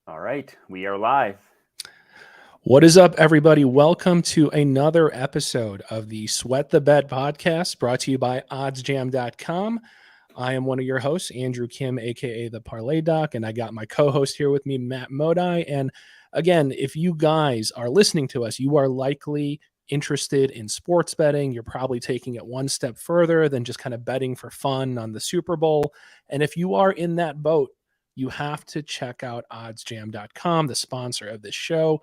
All right, we are live. What is up, everybody? Welcome to another episode of the Sweat the Bet podcast brought to you by OddsJam.com. I am one of your hosts, Andrew Kim, aka the Parlay Doc, and I got my co-host here with me, Matt Modi. And again, if you guys are listening to us, you are likely interested in sports betting. You're probably taking it one step further than just kind of betting for fun on the Super Bowl. And if you are in that boat, you have to check out OddsJam.com, the sponsor of this show.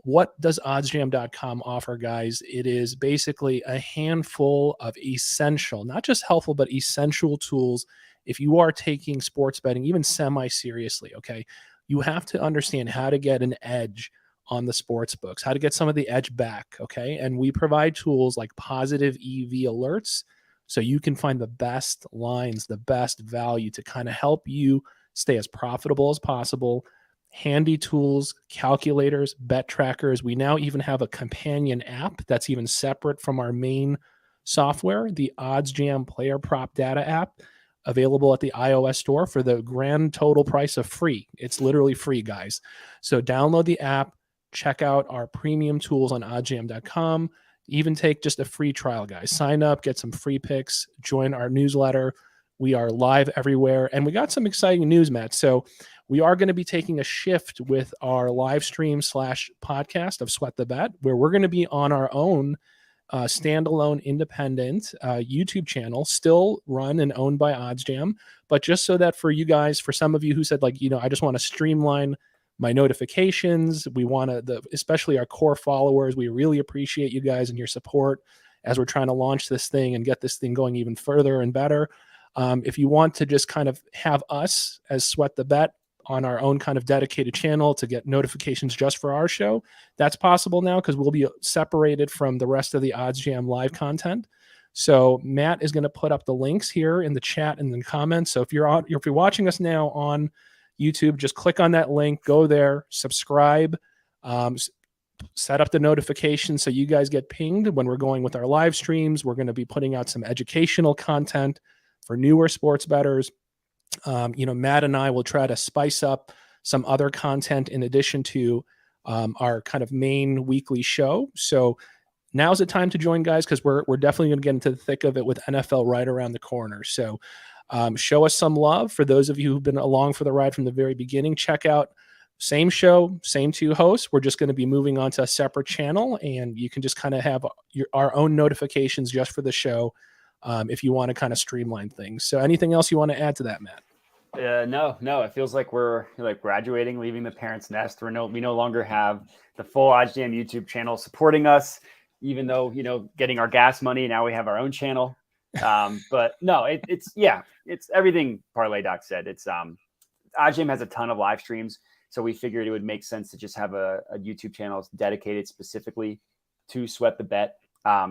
What does OddsJam.com offer, guys? It is basically a handful of essential, not just helpful, but essential tools if you are taking sports betting even semi-seriously, okay? You have to understand how to get an edge on the sports books, how to get some of the edge back, okay? And we provide tools like positive EV alerts so you can find the best lines, the best value to kind of help you stay as profitable as possible. Handy tools, calculators, bet trackers. We now even have a companion app that's even separate from our main software, the OddsJam Player Prop Data app, available at the iOS store for the grand total price of free. It's literally free, guys. So download the app, check out our premium tools on oddsjam.com, even take just a free trial, guys. Sign up, get some free picks, join our newsletter. We are live everywhere, and we got some exciting news, Matt. So we are going to be taking a shift with our live stream / podcast of Sweat the Bet, where we're going to be on our own standalone independent YouTube channel, still run and owned by OddsJam. But just so that for you guys, for some of you who said, like, I just want to streamline my notifications. We want to, especially our core followers, we really appreciate you guys and your support as we're trying to launch this thing and get this thing going even further and better. If you want to just kind of have us as Sweat the Bet on our own kind of dedicated channel to get notifications just for our show, that's possible now because we'll be separated from the rest of the OddsJam live content. So Matt is going to put up the links here in the chat and in the comments. So if you're watching us now on YouTube, just click on that link, go there, subscribe, set up the notifications so you guys get pinged when we're going with our live streams. We're going to be putting out some educational content for newer sports bettors. Matt and I will try to spice up some other content in addition to our kind of main weekly show. So now's the time to join, guys, because we're definitely going to get into the thick of it with NFL right around the corner. So show us some love. For those of you who've been along for the ride from the very beginning, check out same show, same two hosts. We're just going to be moving on to a separate channel, and you can just kind of have our own notifications just for the show. If you want to kind of streamline things. So anything else you want to add to that, Matt? No. It feels like we're like graduating, leaving the parents' nest. We no longer have the full OddsJam YouTube channel supporting us, even though, getting our gas money. Now we have our own channel. But no, it's everything Parlay Doc said. It's OddsJam has a ton of live streams. So we figured it would make sense to just have a YouTube channel dedicated specifically to Sweat the Bet.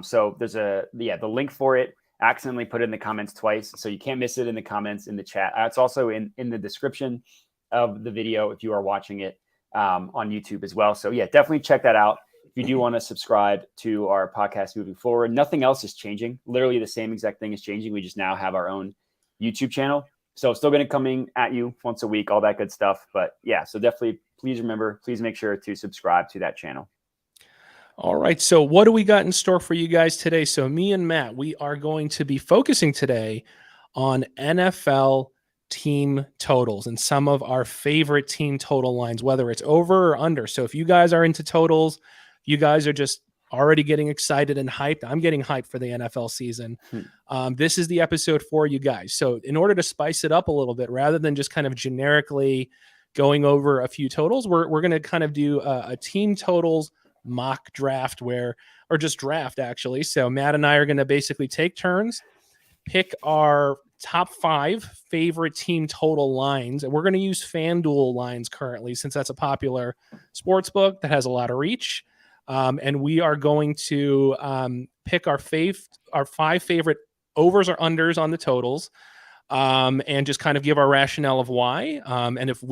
So there's the link for it. Accidentally put it in the comments twice, so you can't miss it in the comments in the chat. It's also in the description of the video if you are watching it on YouTube as well. So yeah, definitely check that out. If you do want to subscribe to our podcast moving forward, nothing else is changing. Literally the same exact thing is changing. We just now have our own YouTube channel. So still going to coming at you once a week, all that good stuff. But yeah, so definitely please make sure to subscribe to that channel. All right, so what do we got in store for you guys today? So me and Matt, we are going to be focusing today on NFL team totals and some of our favorite team total lines, whether it's over or under. So if you guys are into totals, you guys are just already getting excited and hyped. I'm getting hyped for the NFL season. This is the episode for you guys. So in order to spice it up a little bit, rather than just kind of generically going over a few totals, we're going to kind of do a team totals mock draft or just draft actually. So Matt and I are going to basically take turns, pick our top 5 favorite team total lines. And we're going to use FanDuel lines currently, since that's a popular sports book that has a lot of reach. And we are going to pick our 5 favorite overs or unders on the totals. And just kind of give our rationale of why. And if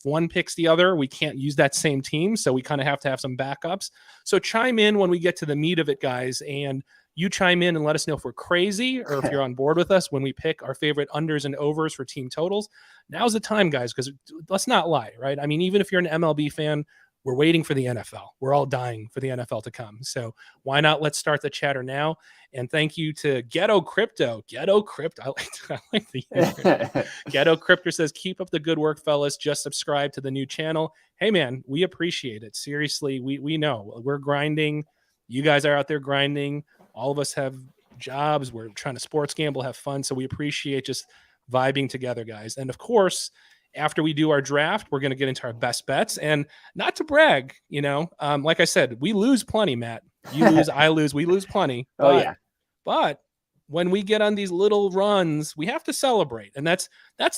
one picks the other, we can't use that same team. So we kind of have to have some backups. So chime in when we get to the meat of it, guys, and You chime in and let us know if we're crazy or if you're on board with us when we pick our favorite unders and overs for team totals. Now's the time, guys, because let's not lie, right? I mean, even if you're an MLB fan, we're waiting for the NFL. We're all dying for the NFL to come. So why not? Let's start the chatter now. And thank you to Ghetto Crypto. Ghetto Crypto. I like the username. Ghetto Crypto says, keep up the good work, fellas. Just subscribe to the new channel. Hey, man, we appreciate it. Seriously, we know we're grinding. You guys are out there grinding. All of us have jobs. We're trying to sports gamble, have fun. So we appreciate just vibing together, guys. And of course, after we do our draft, we're going to get into our best bets. And not to brag, like I said, we lose plenty, Matt. You lose, I lose, we lose plenty. But when we get on these little runs, we have to celebrate. And that's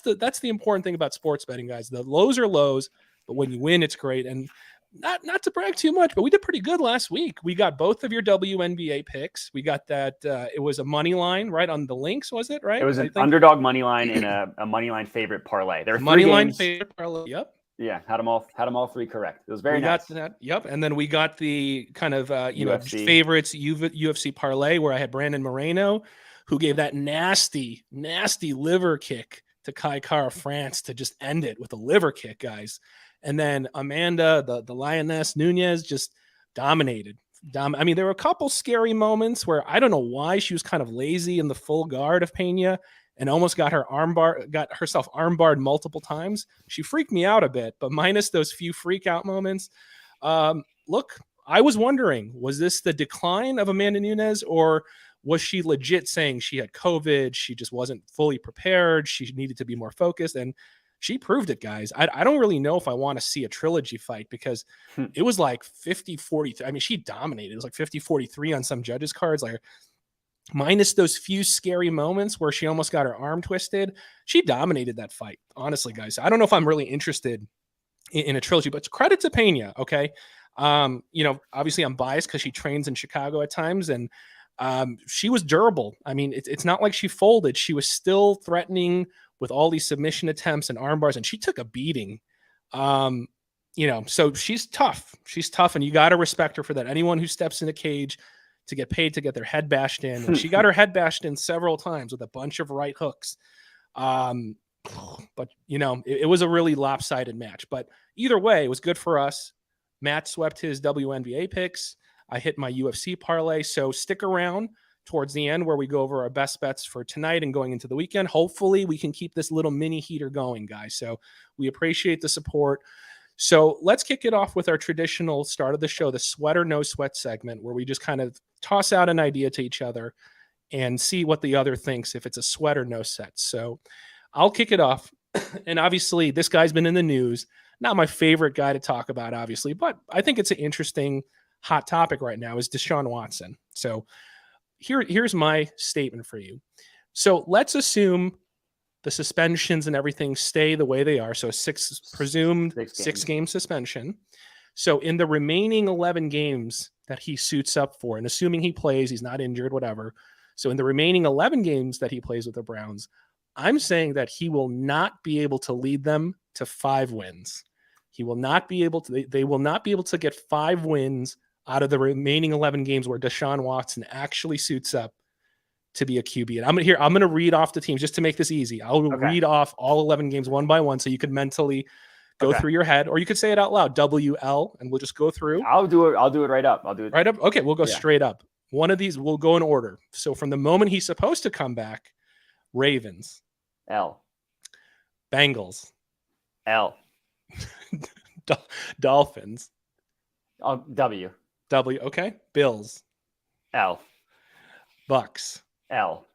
the important thing about sports betting, guys. The lows are lows, but when you win, it's great. And not to brag too much, but we did pretty good last week. We got both of your WNBA picks. We got that. It was a money line, right, on the links, was it, right? It was an underdog money line and a money line favorite parlay. There were money line favorite parlay. Yep. Yeah, had them all three correct. It was very nice. Got that. Yep. And then we got the kind of UFC. Favorites UFC parlay where I had Brandon Moreno, who gave that nasty liver kick to Kai Kara France to just end it with a liver kick, guys. And then Amanda, the Lioness Nunez, just dominated. I mean, there were a couple scary moments where I don't know why she was kind of lazy in the full guard of Pena and almost got herself armbarred multiple times. She freaked me out a bit, but minus those few freak out moments. Look, I was wondering, was this the decline of Amanda Nunez, or was she legit saying she had COVID? She just wasn't fully prepared. She needed to be more focused. And she proved it, guys. I don't really know if I want to see a trilogy fight because it was like 50-43. I mean, she dominated. It was like 50-43 on some judges' cards. Like, minus those few scary moments where she almost got her arm twisted, she dominated that fight. Honestly, guys, I don't know if I'm really interested in a trilogy, but credit to Pena. Okay. Obviously I'm biased because she trains in Chicago at times, and she was durable. I mean, it's not like she folded. She was still threatening with all these submission attempts and arm bars, and she took a beating. So she's tough. She's tough, and you got to respect her for that. Anyone who steps in a cage to get paid to get their head bashed in, and she got her head bashed in several times with a bunch of right hooks. But it was a really lopsided match. But either way, it was good for us. Matt swept his WNBA picks. I hit my UFC parlay. So stick around towards the end where we go over our best bets for tonight and going into the weekend. Hopefully we can keep this little mini heater going, guys. So we appreciate the support. So let's kick it off with our traditional start of the show, the sweat or no sweat segment, where we just kind of toss out an idea to each other and see what the other thinks, if it's a sweat or no set. So I'll kick it off. And obviously this guy's been in the news. Not my favorite guy to talk about, obviously, but I think it's an interesting hot topic right now, is Deshawn Watson. So here's my statement for you. So let's assume the suspensions and everything stay the way they are. So presumed six game suspension. So in the remaining 11 games that he suits up for, and assuming he plays, he's not injured, whatever. So in the remaining 11 games that he plays with the Browns, I'm saying that he will not be able to lead them to 5 wins. He will not be able to, they will not be able to get 5 wins out of the remaining 11 games where Deshaun Watson actually suits up to be a QB. And I'm going to read off the teams just to make this easy. I'll read off all 11 games one by one so you can mentally go through your head, or you could say it out loud, WL, and we'll just go through. I'll do it right up. Right up. Okay, we'll go straight up. One of these will go in order. So from the moment he's supposed to come back, Ravens. L. Bengals. L. Dolphins. W. W. Okay. Bills. L. Bucks. L.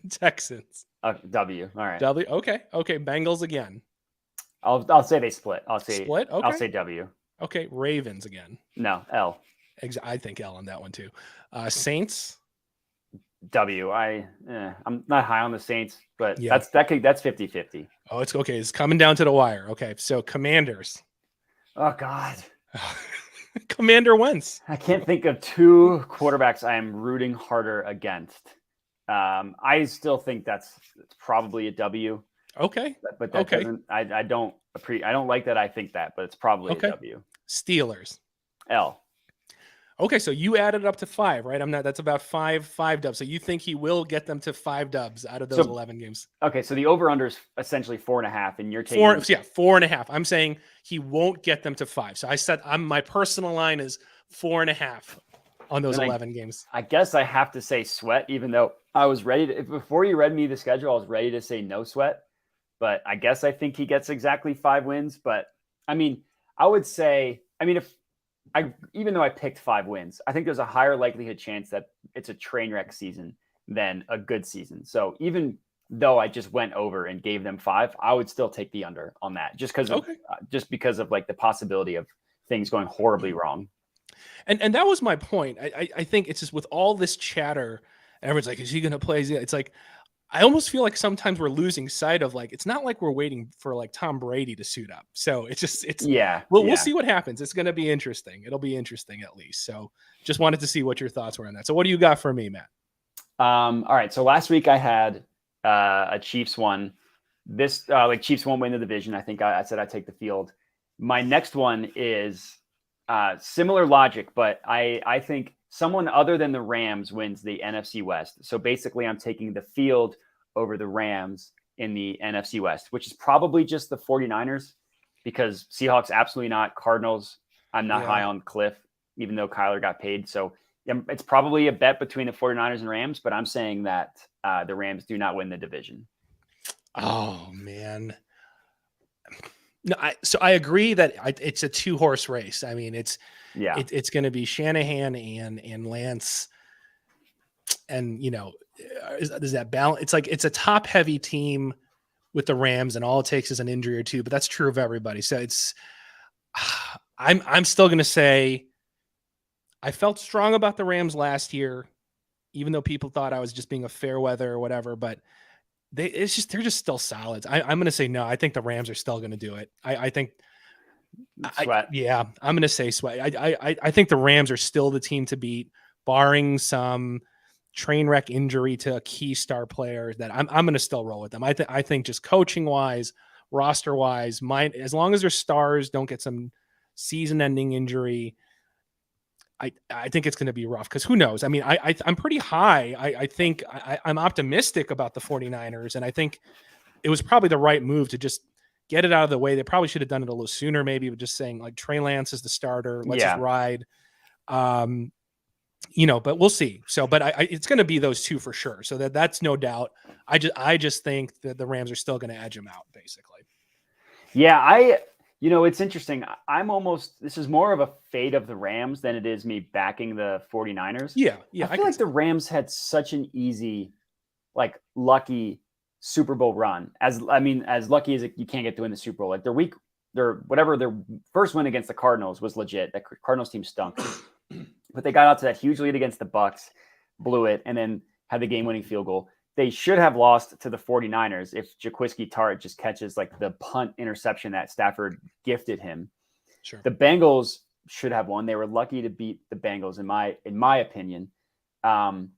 Texans. W. All right. W. Okay. Bengals again. I'll say they split. I'll say split. Okay. I'll say W. Okay. Ravens again. No. L. I think L on that one too. Saints. W. I'm not high on the Saints, but that's 50-50. Oh, it's okay. It's coming down to the wire. Okay. So Commanders. Oh God. Commander Wentz. I can't think of 2 quarterbacks I am rooting harder against. I still think that's probably a W. Okay. But that doesn't, I don't like that I think that, but it's probably a W. Steelers. L. Okay, so you added it up to 5, right? That's about five dubs. So you think he will get them to 5 dubs out of those 11 games? Okay, so the over-under is essentially 4.5, and you're taking 4.5. I'm saying he won't get them to 5. So I said my personal line is 4.5 on those 11 games. I guess I have to say Sweat, even though I was ready to, before you read me the schedule, I was ready to say no Sweat. But I guess I think he gets exactly 5 wins. But I mean, I would say, even though I picked 5 wins, I think there's a higher likelihood chance that it's a train wreck season than a good season. So even though I just went over and gave them 5, I would still take the under on that, just because of like the possibility of things going horribly wrong. And that was my point. I think it's just with all this chatter, everyone's like, is he going to play? It's like, I almost feel like sometimes we're losing sight of like, it's not like we're waiting for like Tom Brady to suit up. So we'll see what happens. It's going to be interesting. It'll be interesting at least. So just wanted to see what your thoughts were on that. So what do you got for me, Matt? All right. So last week I had a Chiefs one. This Chiefs won't win the division. I think I said I'd take the field. My next one is similar logic, but I think someone other than the Rams wins the NFC West. So basically I'm taking the field over the Rams in the NFC West, which is probably just the 49ers, because Seahawks absolutely not. Cardinals, I'm not high on Cliff, even though Kyler got paid. So it's probably a bet between the 49ers and Rams, but I'm saying that the Rams do not win the division. Oh, man. No, I agree that it's a 2-horse race. I mean, it's going to be Shanahan and Lance, and is that balance? It's like it's a top heavy team with the Rams, and all it takes is an injury or two. But that's true of everybody. So I'm still going to say I felt strong about the Rams last year, even though people thought I was just being a fair weather or whatever. But they're just still solids. I'm going to say no. I think the Rams are still going to do it. I think Sweat. I'm going to say Sweat. I think the Rams are still the team to beat, barring some train wreck injury to a key star player. That I'm going to still roll with them. I think just coaching wise, roster wise, as long as their stars don't get some season ending injury, I think it's going to be rough, because who knows? I mean, I'm pretty high. I think I'm optimistic about the 49ers, and I think it was probably the right move to just get it out of the way. They probably should have done it a little sooner, maybe, but just saying like Trey Lance is the starter. Let's just ride. But we'll see. So, but it's going to be those two for sure. So that's no doubt. I just think that the Rams are still going to edge them out, basically. Yeah, it's interesting. This is more of a fade of the Rams than it is me backing the 49ers. Yeah. I feel like the Rams had such an easy, like lucky Super Bowl run. As lucky as you can't get to win the Super Bowl. Like their first win against the Cardinals was legit. The Cardinals team stunk. But they got out to that huge lead against the Bucs, blew it, and then had the game-winning field goal. They should have lost to the 49ers if Jaquiski Tartt just catches like the punt interception that Stafford gifted him. Sure. The Bengals should have won. They were lucky to beat the Bengals in my opinion. I don't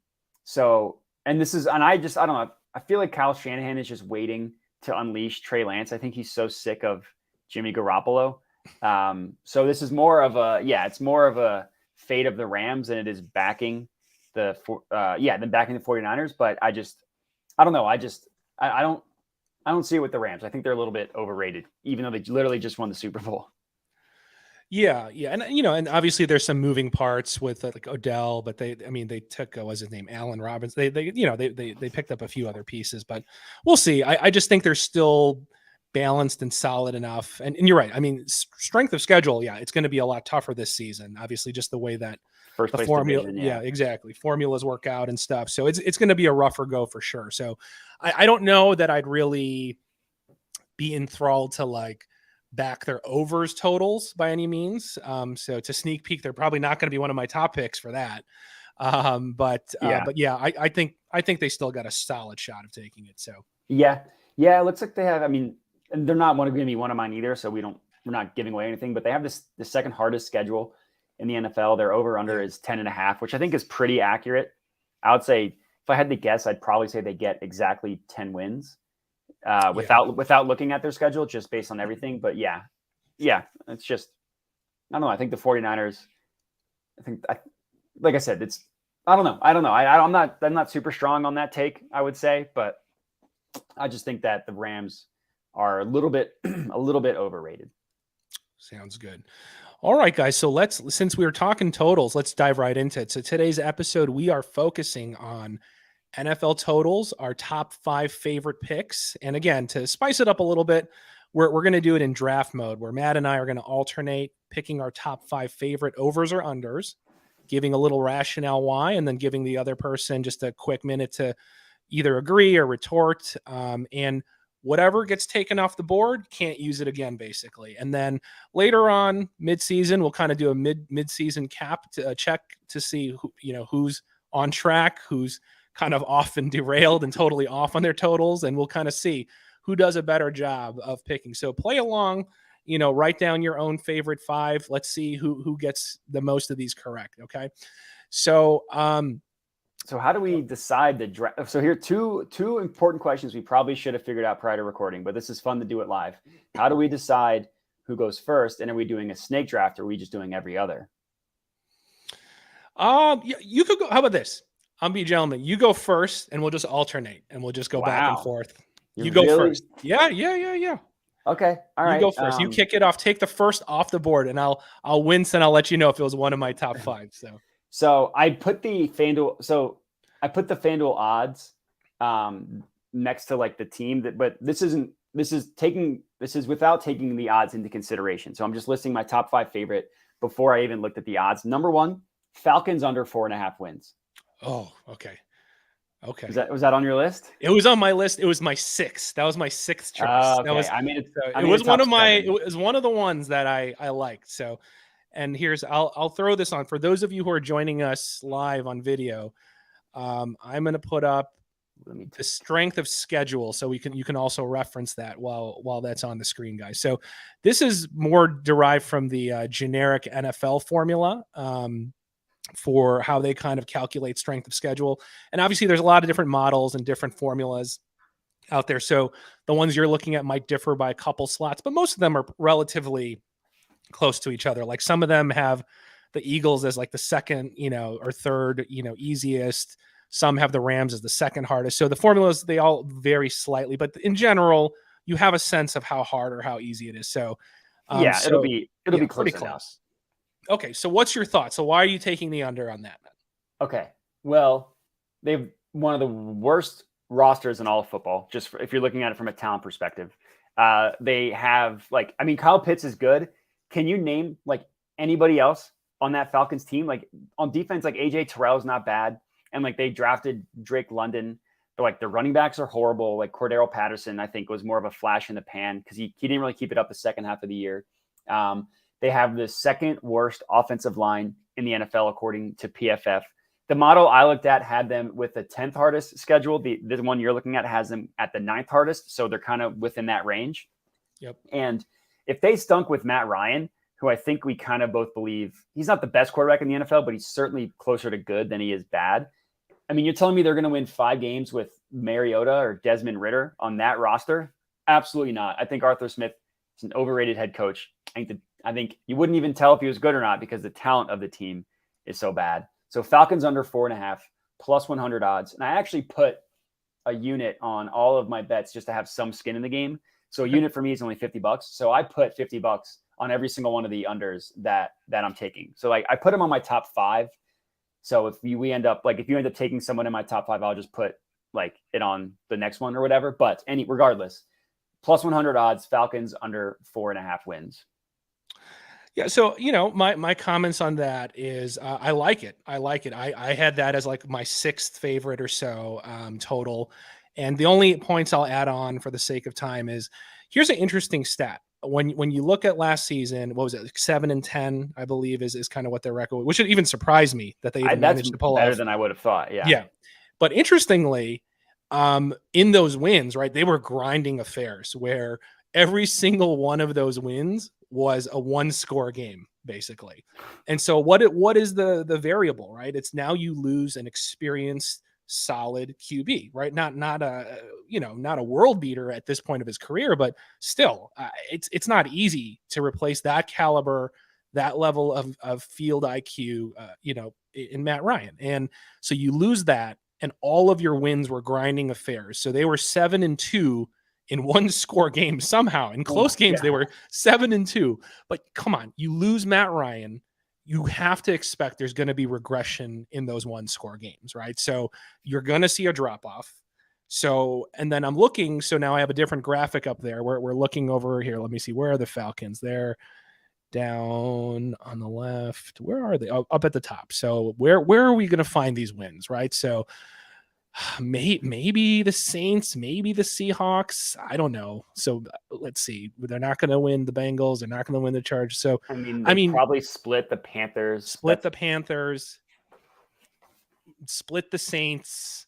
know. I feel like Kyle Shanahan is just waiting to unleash Trey Lance. I think he's so sick of Jimmy Garoppolo. So this is more of a fate of the Rams than it is backing the 49ers. But I don't know. I don't see it with the Rams. I think they're a little bit overrated, even though they literally just won the Super Bowl. Yeah. And obviously there's some moving parts with like Odell, but they took, what's his name? Allen Robinson. They picked up a few other pieces, but we'll see. I just think they're still balanced and solid enough. And you're right. I mean, strength of schedule. Yeah. It's going to be a lot tougher this season. Obviously just the way that First the formula, division, exactly. Formulas work out and stuff. So it's going to be a rougher go for sure. So I don't know that I'd really be enthralled to like back their overs totals by any means. So to sneak peek, they're probably not going to be one of my top picks for that. But I think they still got a solid shot of taking it. So yeah, it looks like they have. I mean, and they're not going to be one of mine either. So we're not giving away anything. But they have the second hardest schedule in the NFL. Their over/under is 10.5, which I think is pretty accurate. I would say if I had to guess, I'd probably say they get exactly 10 wins without looking at their schedule, just based on everything. But yeah, it's just, I don't know. I think the 49ers, like I said, I don't know. I'm not super strong on that take, I would say, but I just think that the Rams are a little bit overrated. Sounds good. All right, guys. So since we were talking totals, let's dive right into it. So today's episode, we are focusing on NFL totals, our top 5 favorite picks. And again, to spice it up a little bit, we're going to do it in draft mode where Matt and I are going to alternate picking our top 5 favorite overs or unders, giving a little rationale why, and then giving the other person just a quick minute to either agree or retort. And whatever gets taken off the board, can't use it again, basically. And then later on, mid-season, we'll kind of do a mid-season cap to check to see who's on track, who's kind of off and derailed and totally off on their totals, and we'll kind of see who does a better job of picking. So play along, write down your own favorite 5. Let's see who gets the most of these correct. Okay. So, so how do we decide the draft? So here, two important questions we probably should have figured out prior to recording, but this is fun to do it live. How do we decide who goes first? And are we doing a snake draft or are we just doing every other? You could go. How about this? I'll be a gentleman. You go first and we'll just alternate and we'll just go back and forth. You go first. Yeah. Okay. All right. You go first. You kick it off. Take the first off the board and I'll wince and I'll let you know if it was one of my top 5. So I put the FanDuel odds next to like the team but this is without taking the odds into consideration. So I'm just listing my top 5 favorite before I even looked at the odds. Number 1, Falcons under 4.5 wins. Oh, okay. Okay. Was that on your list? It was on my list. It was my 6th. That was my 6th choice. Okay. It was one of the ones that I liked. So, and I'll throw this on for those of you who are joining us live on video. I'm going to put up the strength of schedule so you can also reference that while that's on the screen, guys. So this is more derived from the generic NFL formula for how they kind of calculate strength of schedule. And obviously there's a lot of different models and different formulas out there. So the ones you're looking at might differ by a couple slots, but most of them are relatively close to each other. Like some of them have the Eagles as like the second, or third, easiest. Some have the Rams as the second hardest. So the formulas, they all vary slightly, but in general, you have a sense of how hard or how easy it is. So it'll be pretty close. Okay. So what's your thought? So why are you taking the under on that? Okay. Well, they've one of the worst rosters in all of football, just if you're looking at it from a talent perspective. They have Kyle Pitts is good. Can you name like anybody else on that Falcons team? Like on defense, like AJ Terrell is not bad. And like they drafted Drake London. But like the running backs are horrible. Like Cordero Patterson, I think, was more of a flash in the pan because he didn't really keep it up the second half of the year. They have the second worst offensive line in the NFL, according to PFF. The model I looked at had them with the 10th hardest schedule. The one you're looking at has them at the 9th hardest. So they're kind of within that range. Yep. And if they stunk with Matt Ryan, who I think we kind of both believe he's not the best quarterback in the NFL, but he's certainly closer to good than he is bad. I mean, you're telling me they're going to win 5 games with Mariota or Desmond Ridder on that roster? Absolutely not. I think Arthur Smith is an overrated head coach. I think you wouldn't even tell if he was good or not because the talent of the team is so bad. So Falcons under 4.5 plus 100 odds. And I actually put a unit on all of my bets just to have some skin in the game. So a unit for me is only $50. So I put $50 on every single one of the unders that I'm taking. So like I put them on my top 5. So if you end up taking someone in my top 5, I'll just put like it on the next one or whatever. But regardless, plus 100 odds, Falcons under 4.5 wins. Yeah. So, my comments on that is I like it. I had that as like my 6th favorite or so total. And the only points I'll add on for the sake of time is here's an interesting stat. When you look at last season, what was it? Like 7-10, I believe is kind of what their record, which would even surprise me that they even managed to pull off. Better than I would have thought. Yeah. Yeah. But interestingly, in those wins, right, they were grinding affairs where every single one of those wins was a 1-score game, basically. And so what is the variable, right? It's now you lose an experienced, solid QB, right? Not a world beater at this point of his career, but still, it's not easy to replace that caliber, that level of field IQ, in Matt Ryan. And so you lose that, and all of your wins were grinding affairs. So they were 7-2 in one score games somehow. In close games, they were 7-2. But come on, you lose Matt Ryan, you have to expect there's going to be regression in those one score games, right? So you're going to see a drop off. So, and then I'm looking, so now I have a different graphic up there. We're looking over here. Let me see. Where are the Falcons? They're down on the left. Where are they? Oh, up at the top. So where are we going to find these wins, right? So maybe the Saints, maybe the Seahawks. I don't know. So let's see. They're not going to win the Bengals. They're not going to win the Chargers. So I mean, probably split the Panthers. Split the Saints.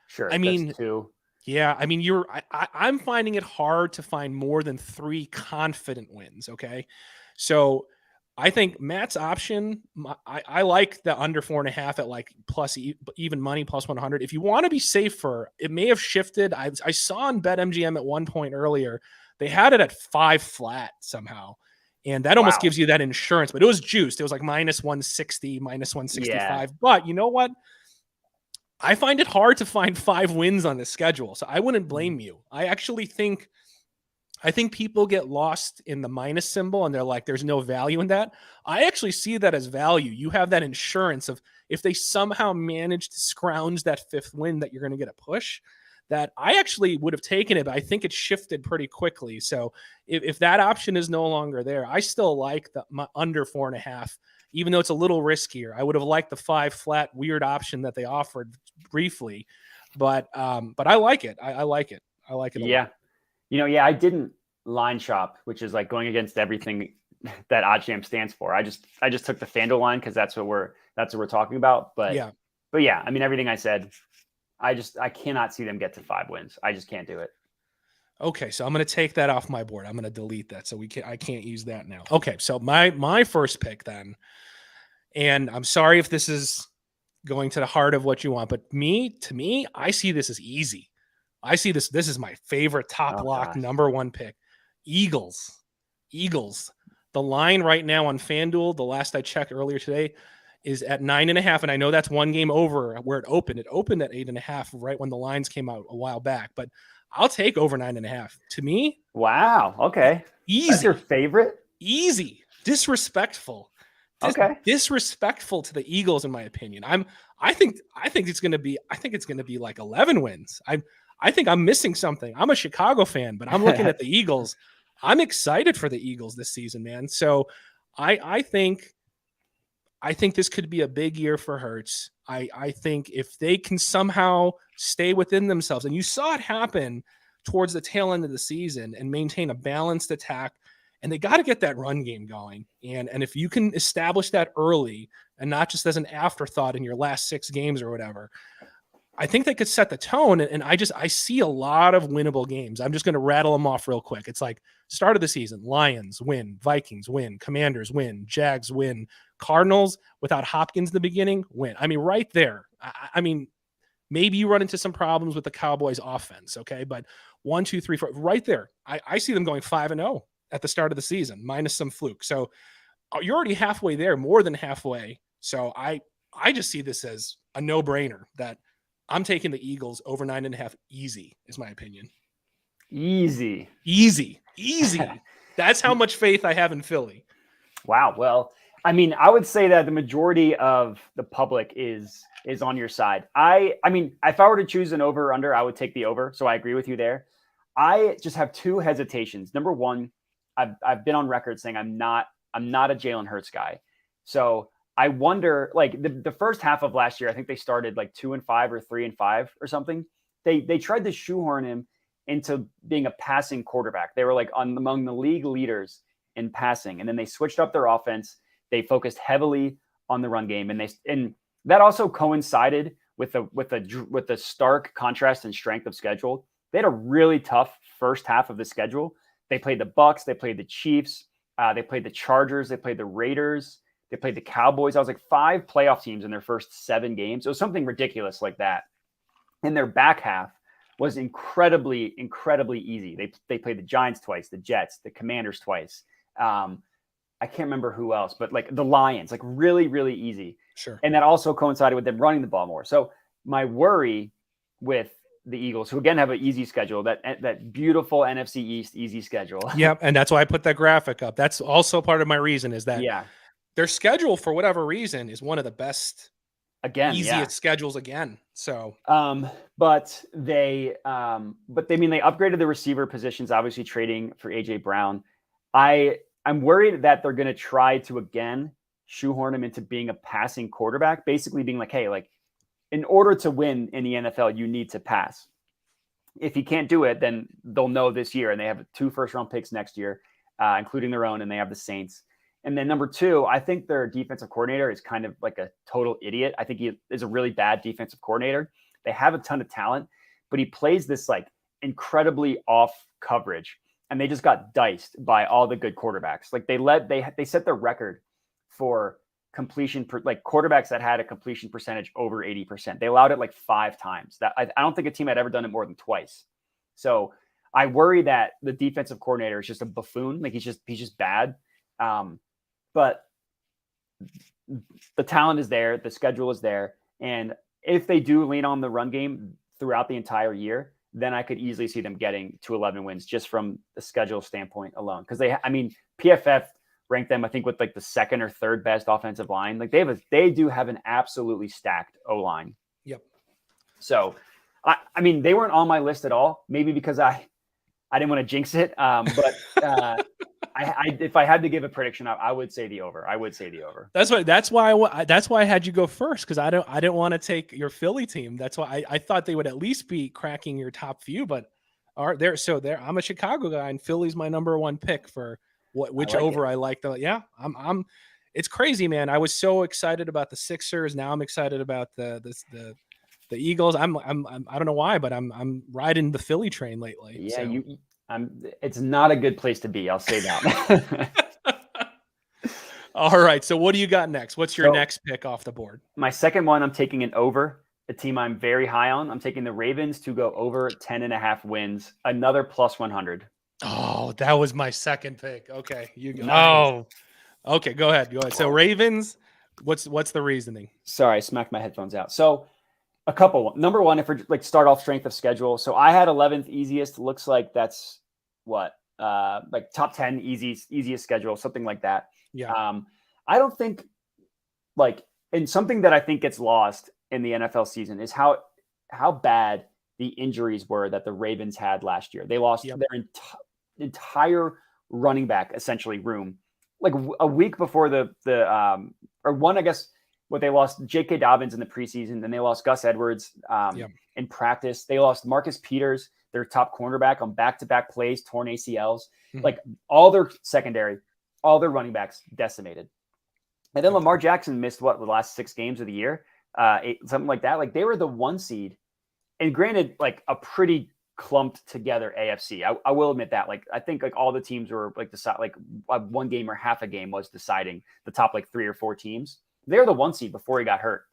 Sure. I mean, that's two. Yeah. I mean, I'm finding it hard to find more than 3 confident wins. Okay. So I think Matt's option, I like the under 4.5 at like plus even money plus 100. If you want to be safer, it may have shifted. I saw on BetMGM at one point earlier, they had it at 5 flat somehow. And that almost gives you that insurance, but it was juiced. It was like minus 160, minus 165. Yeah. But you know what? I find it hard to find 5 wins on this schedule. So I wouldn't blame you. I actually think people get lost in the minus symbol and they're like, there's no value in that. I actually see that as value. You have that insurance of if they somehow manage to scrounge that 5th win that you're going to get a push, that I actually would have taken it, but I think it shifted pretty quickly. So if that option is no longer there, I still like my under 4.5, even though it's a little riskier. I would have liked the 5 flat weird option that they offered briefly, but I like it. I like it. I like it. Yeah. I didn't line shop, which is like going against everything that OddsJam stands for. I just took the FanDuel line because that's what we're talking about. But yeah, I mean, everything I said, I cannot see them get to 5 wins. I just can't do it. Okay, so I'm going to take that off my board. I'm going to delete that so I can't use that now. Okay, so my first pick then, and I'm sorry if this is going to the heart of what you want, but to me, I see this as easy. I see this is my favorite top lock number 1 pick. Eagles. The line right now on FanDuel, the last I checked earlier today, is at 9.5. And I know that's one game over where it opened. It opened at 8.5 right when the lines came out a while back. But I'll take over 9.5. To me. Wow. Okay. Easy. That's your favorite? Easy. Disrespectful. Disrespectful to the Eagles, in my opinion. I think it's gonna be like 11 wins. I think I'm missing something. I'm a Chicago fan, but I'm looking at the Eagles. I'm excited for the Eagles this season, man. So I think this could be a big year for Hurts. I think if they can somehow stay within themselves, and you saw it happen towards the tail end of the season, and maintain a balanced attack, and they got to get that run game going. And if you can establish that early and not just as an afterthought in your last 6 games or whatever, I think they could set the tone. And I see a lot of winnable games. I'm just going to rattle them off real quick. It's like start of the season, Lions win, Vikings win, Commanders win, Jags win, Cardinals without Hopkins in the beginning win. I mean, right there. I mean, maybe you run into some problems with the Cowboys offense. Okay. But 1, 2, 3, 4, right there. I see them going 5-0 at the start of the season, minus some fluke. So you're already halfway there, more than halfway. So I just see this as a no-brainer that I'm taking the Eagles over 9.5. Easy is my opinion. Easy. That's how much faith I have in Philly. Wow. Well, I mean, I would say that the majority of the public is on your side. I mean, if I were to choose an over or under, I would take the over. So I agree with you there. I just have 2 hesitations. Number one, I've been on record saying I'm not a Jalen Hurts guy. So I wonder, like the first half of last year, I think they started like 2-5 or 3-5 or something. They tried to shoehorn him into being a passing quarterback. They were like among the league leaders in passing, and then they switched up their offense. They focused heavily on the run game, and that also coincided with the stark contrast and strength of schedule. They had a really tough first half of the schedule. They played the Bucs, they played the Chiefs, they played the Chargers, they played the Raiders. They played the Cowboys. I was like 5 playoff teams in their first 7 games. It was something ridiculous like that. And their back half was incredibly, incredibly easy. They played the Giants twice, the Jets, the Commanders twice. I can't remember who else, but like the Lions, like really, really easy. Sure. And that also coincided with them running the ball more. So my worry with the Eagles, who again have an easy schedule, that beautiful NFC East easy schedule. Yeah, and that's why I put that graphic up. That's also part of my reason is that Yeah. their schedule, for whatever reason, is one of the best, Again, easiest schedules again. So, but they mean they upgraded the receiver positions, obviously trading for AJ Brown. I'm worried that they're going to try to again shoehorn him into being a passing quarterback, basically being like, hey, like in order to win in the NFL, you need to pass. If he can't do it, then they'll know this year, and they have 2 first-round picks next year, including their own, and they have the Saints. And then number 2, I think their defensive coordinator is kind of like a total idiot. I think he is a really bad defensive coordinator. They have a ton of talent, but he plays this like incredibly off coverage, and they just got diced by all the good quarterbacks. Like they set the record for completion like quarterbacks that had a completion percentage over 80%. They allowed it like 5 times. That I don't think a team had ever done it more than twice. So I worry that the defensive coordinator is just a buffoon. Like he's just bad. But the talent is there, the schedule is there, and if they do lean on the run game throughout the entire year, then I could easily see them getting to 11 wins just from the schedule standpoint alone. Because PFF ranked them, I think, with like the 2nd or 3rd best offensive line. Like they do have an absolutely stacked O-line. Yep. So, I mean, they weren't on my list at all. Maybe because I didn't want to jinx it. But if I had to give a prediction, I would say the over. I would say the over. That's why I had you go first, because I didn't want to take your Philly team. That's why I thought they would at least be cracking your top few. But I'm a Chicago guy, and Philly's my number 1 pick for which over I like. I'm it's crazy, man. I was so excited about the Sixers. Now I'm excited about the Eagles. I don't know why, but I'm riding the Philly train lately. Yeah, so. It's not a good place to be. I'll say that. All right. So what do you got next? What's your next pick off the board? My second one, I'm taking an over, a team I'm very high on. I'm taking the Ravens to go over 10.5 wins, another plus 100. Oh, that was my second pick. Okay. You go. Nice. Oh, okay. Go ahead. So Ravens, what's the reasoning? Sorry, I smacked my headphones out. So a couple. Number 1, if we're like start off strength of schedule. So I had 11th easiest. Looks like that's what, like top 10 easiest schedule, something like that. Yeah. I don't think and something that I think gets lost in the NFL season is how bad the injuries were that the Ravens had last year. They lost their entire running back essentially room, like a week before they lost J.K. Dobbins in the preseason, then they lost Gus Edwards in practice. They lost Marcus Peters, their top cornerback, on back-to-back plays, torn ACLs. Mm-hmm. Like all their secondary, all their running backs decimated. And then Lamar Jackson missed the last 6 games of the year, something like that. Like they were the 1 seed, and granted, like a pretty clumped together AFC. I will admit that. Like I think like all the teams were like one game or half a game was deciding the top like 3 or 4 teams. They're the 1 seed before he got hurt.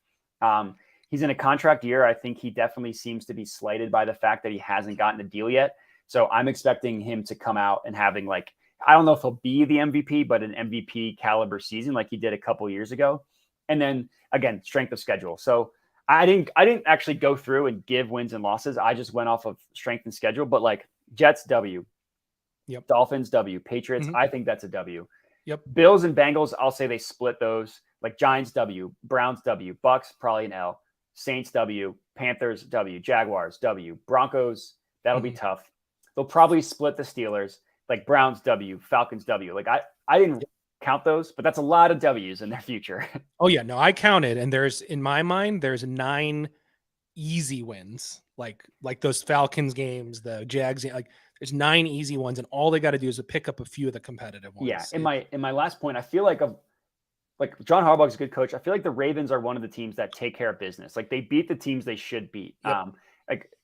He's in a contract year. I think he definitely seems to be slighted by the fact that he hasn't gotten a deal yet. So I'm expecting him to come out and having like, I don't know if he'll be the MVP, but an MVP caliber season like he did a couple years ago. And then again, strength of schedule. So I didn't actually go through and give wins and losses. I just went off of strength and schedule, but like Jets W, Dolphins W, Patriots. I think that's a W. Bills and Bengals, I'll say they split those. Like Giants W, Browns W, Bucks probably an L, Saints W, Panthers W, Jaguars W, Broncos, that'll be tough. They'll probably split the Steelers, like Browns W, Falcons W. Like I didn't count those, but that's a lot of W's in their future. Oh yeah, no, I counted, and in my mind, there's 9 easy wins, like those Falcons games, the Jags, like there's 9 easy ones, and all they got to do is pick up a few of the competitive ones. Yeah. In my last point, I feel like John Harbaugh's a good coach. I feel like the Ravens are one of the teams that take care of business. Like they beat the teams they should beat. John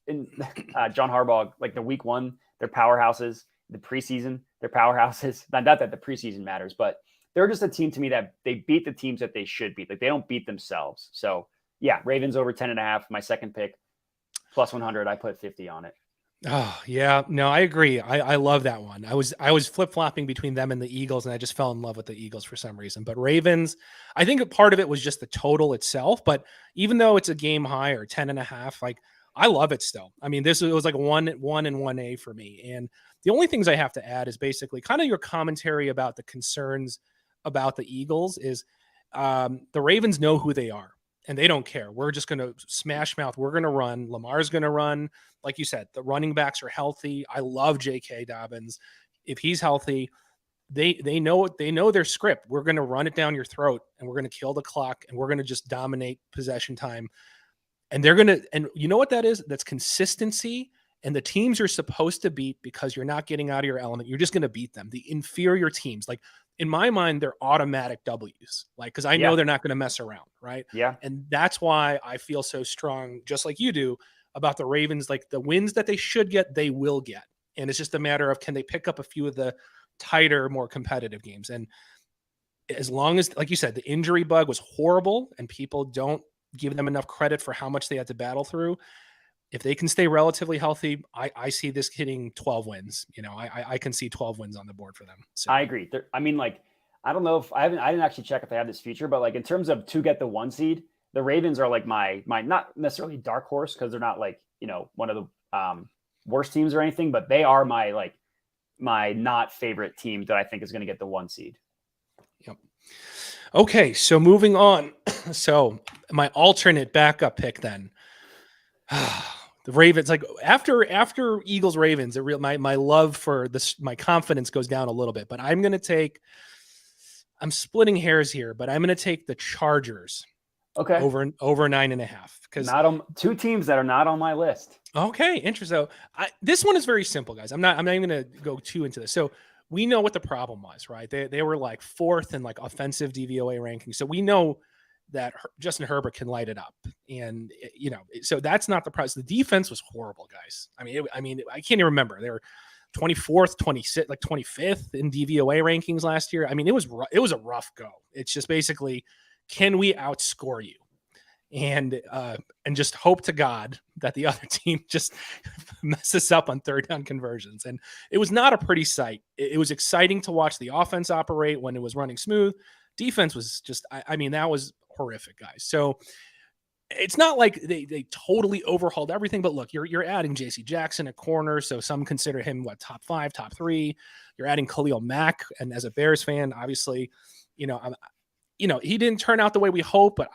Harbaugh, like the week 1, they're powerhouses. The preseason, they're powerhouses. Not that the preseason matters, but they're just a team to me that they beat the teams that they should beat. Like they don't beat themselves. So yeah, Ravens over 10.5. My second pick, plus 100. I put 50 on it. Oh yeah, no, I agree. I love that one. I was flip flopping between them and the Eagles, and I just fell in love with the Eagles for some reason. But Ravens, I think a part of it was just the total itself. But even though it's a game high or 10.5, like I love it still. I mean, it was like 1-1 and 1A for me. And the only things I have to add is basically kind of your commentary about the concerns about the Eagles is the Ravens know who they are and they don't care. We're just going to smash mouth. We're going to run. Lamar's going to run. Like you said, the running backs are healthy. I love J.K. Dobbins. If he's healthy, they know their script. We're going to run it down your throat and we're going to kill the clock and we're going to just dominate possession time. And they're going to, and you know what that is? That's consistency. And the teams you're supposed to beat because you're not getting out of your element. You're just going to beat them. The inferior teams, like in my mind, they're automatic W's. Like, because I know they're not going to mess around, right? Yeah. And that's why I feel so strong, just like you do, about the Ravens. Like the wins that they should get, they will get. And it's just a matter of can they pick up a few of the tighter, more competitive games. And as long as, like you said, the injury bug was horrible and people don't give them enough credit for how much they had to battle through. If they can stay relatively healthy, I see this hitting 12 wins. You know, I can see 12 wins on the board for them. So I agree. I mean, like, I don't know if I didn't actually check if they have this feature, but like in terms of to get the 1 seed, the Ravens are like my not necessarily dark horse because they're not like, you know, one of the worst teams or anything, but they are my not favorite team that I think is going to get the 1 seed. Yep. Okay, so moving on. So my alternate backup pick then. The Ravens, like after Eagles Ravens, my love for this, my confidence goes down a little bit. But I'm splitting hairs here, but I'm going to take the Chargers. Okay. Over 9.5 because not on 2 teams that are not on my list. Okay, interesting. So this one is very simple, guys. I'm not even going to go too into this. So we know what the problem was, right? They were like 4th in like offensive DVOA ranking. So we know that Justin Herbert can light it up. And, you know, so that's not the price. The defense was horrible, guys. I mean, I can't even remember. They were 24th, 26th, like 25th in DVOA rankings last year. I mean, it was a rough go. It's just basically, can we outscore you? And just hope to God that the other team just messes up on 3rd down conversions. And it was not a pretty sight. It was exciting to watch the offense operate when it was running smooth. Defense was just, I mean, that was horrific, guys. So it's not like they totally overhauled everything, but look, you're adding JC Jackson at corner. So some consider him top 5, top 3. You're adding Khalil Mack. And as a Bears fan, obviously, you know, he didn't turn out the way we hope, but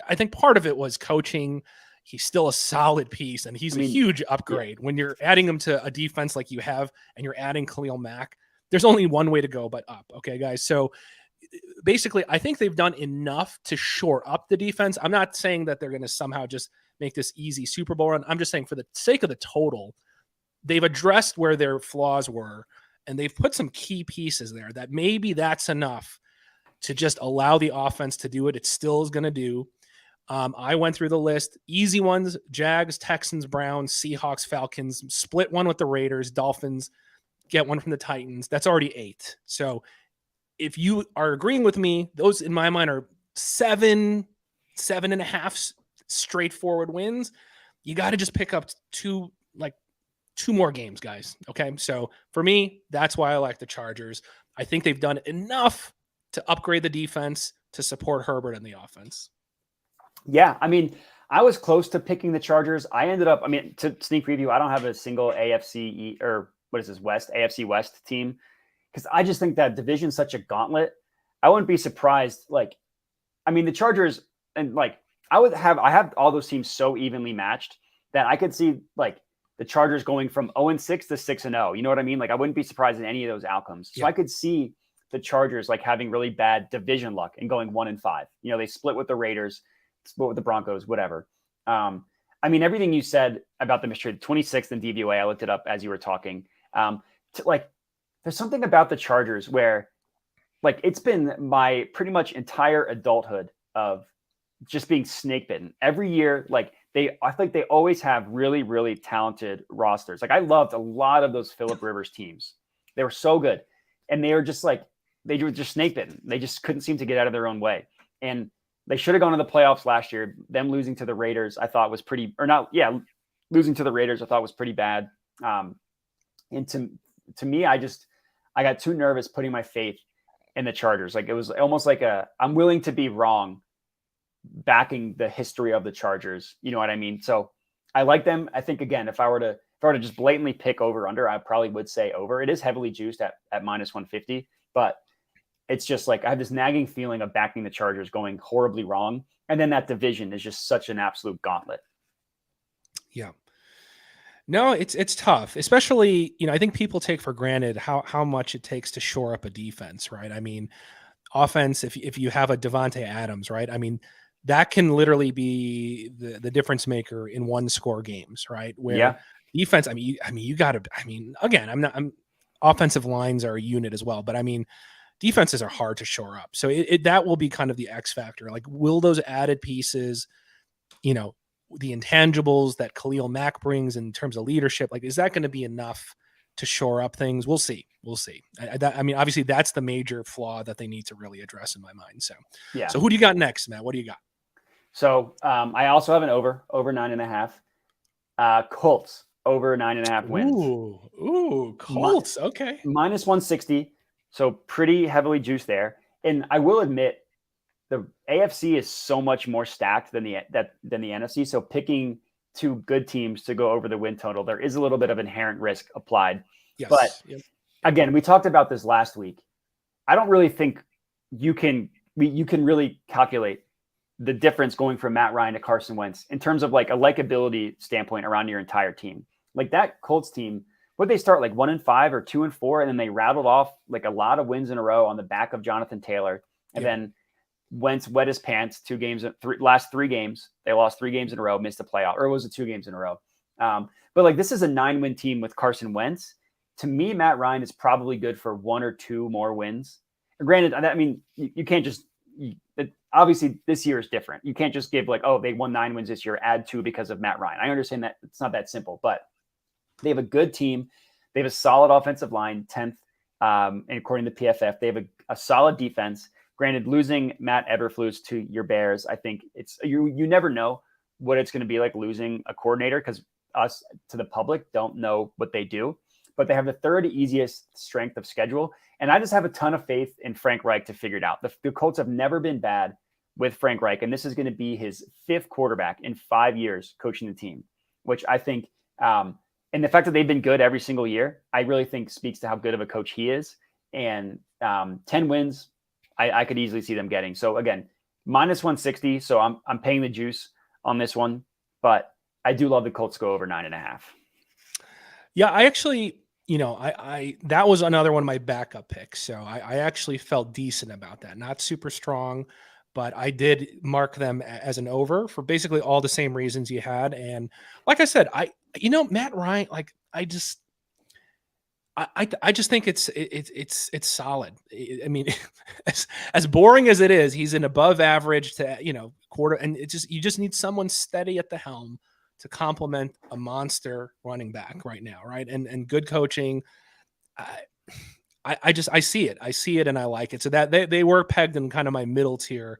I think part of it was coaching. He's still a solid piece, and he's a huge upgrade. When you're adding him to a defense like you have, and you're adding Khalil Mack, there's only one way to go but up. Okay, guys. So basically, I think they've done enough to shore up the defense. I'm not saying that they're going to somehow just make this easy Super Bowl run. I'm just saying for the sake of the total, they've addressed where their flaws were, and they've put some key pieces there that maybe that's enough to just allow the offense to do what it still is going to do. I went through the list. Easy ones: Jags, Texans, Browns, Seahawks, Falcons. Split one with the Raiders, Dolphins. Get one from the Titans. That's already 8. So if you are agreeing with me, those in my mind are 7.5 straightforward wins. You got to just pick up 2 more games, guys. Okay. So for me, that's why I like the Chargers. I think they've done enough to upgrade the defense to support Herbert in the offense. Yeah, I mean, I was close to picking the Chargers. I ended up, to sneak preview, I don't have a single AFC AFC West team because I just think that division's such a gauntlet. I wouldn't be surprised. The Chargers and I have all those teams so evenly matched that I could see the Chargers going from 0-6 to 6-0. You know what I mean? I wouldn't be surprised in any of those outcomes. So I could see the Chargers having really bad division luck and going 1-5. You know, they split with the Raiders, split with the Broncos, whatever. Everything you said about the mystery, 26th in DVOA, I looked it up as you were talking. There's something about the Chargers where it's been my pretty much entire adulthood of just being snake bitten every year. I feel like they always have really, really talented rosters. I loved a lot of those Phillip Rivers teams. They were so good. And they were just they were just snake bitten. They just couldn't seem to get out of their own way. And they should have gone to the playoffs last year. Them losing to the Raiders, I thought was losing to the Raiders I thought was pretty bad. And to me, I got too nervous putting my faith in the Chargers. Like it was almost like I'm willing to be wrong backing the history of the Chargers. You know what I mean? So I like them. I think again, if I were to just blatantly pick over under, I probably would say over. It is heavily juiced at minus 150, but it's just like I have this nagging feeling of backing the Chargers going horribly wrong. And then that division is just such an absolute gauntlet. Yeah. No, it's tough, especially, I think people take for granted how much it takes to shore up a defense, right? I mean, offense, if you have a Devontae Adams, right? I mean, that can literally be the difference maker in one score games, right? Where defense, you got to, again, I'm offensive lines are a unit as well, but I mean, defenses are hard to shore up. So that will be kind of the X factor. Like, will those added pieces, the intangibles that Khalil Mack brings in terms of leadership, like, is that going to be enough to shore up things? We'll see. Obviously that's the major flaw that they need to really address in my mind. So who do you got next, Matt? What do you got? So I also have an over 9.5. Colts over 9.5 wins. Ooh, Colts. Okay. Minus 160. So pretty heavily juiced there. And I will admit, the AFC is so much more stacked than the NFC. So picking two good teams to go over the win total, there is a little bit of inherent risk applied. Yes. But again, we talked about this last week. I don't really think you can really calculate the difference going from Matt Ryan to Carson Wentz in terms of like a likability standpoint around your entire team. Like that Colts team, would they start like 1-5 or 2-4, and then they rattled off like a lot of wins in a row on the back of Jonathan Taylor, and then Wentz wet his pants last 3 games. They lost 3 games in a row, missed the playoff, or was it 2 games in a row? But like this is a 9-win team with Carson Wentz. To me, Matt Ryan is probably good for 1 or 2 more wins. Granted, I mean, you can't just obviously this year is different. You can't just give like, oh, they won 9 wins this year, add 2 because of Matt Ryan. I understand that it's not that simple, but they have a good team. They have a solid offensive line, 10th, and according to PFF, they have a solid defense. Granted, losing Matt Eberflus to your Bears, I think it's you never know what it's going to be like losing a coordinator, because us to the public don't know what they do. But they have the 3rd easiest strength of schedule, and I just have a ton of faith in Frank Reich to figure it out. The Colts have never been bad with Frank Reich, and this is going to be his 5th quarterback in 5 years coaching the team, which I think, and the fact that they've been good every single year, I really think speaks to how good of a coach he is. And 10 wins, I could easily see them getting. So again, minus 160. So I'm paying the juice on this one, but I do love the Colts go over 9.5. Yeah, I actually, I that was another one of my backup picks. So I actually felt decent about that. Not super strong, but I did mark them as an over for basically all the same reasons you had. And like I said, Matt Ryan, like I just think it's solid. I mean, as boring as it is, he's an above average to, quarter. And you just need someone steady at the helm to complement a monster running back right now. Right. And good coaching. I see it and I like it. So that they were pegged in kind of my middle tier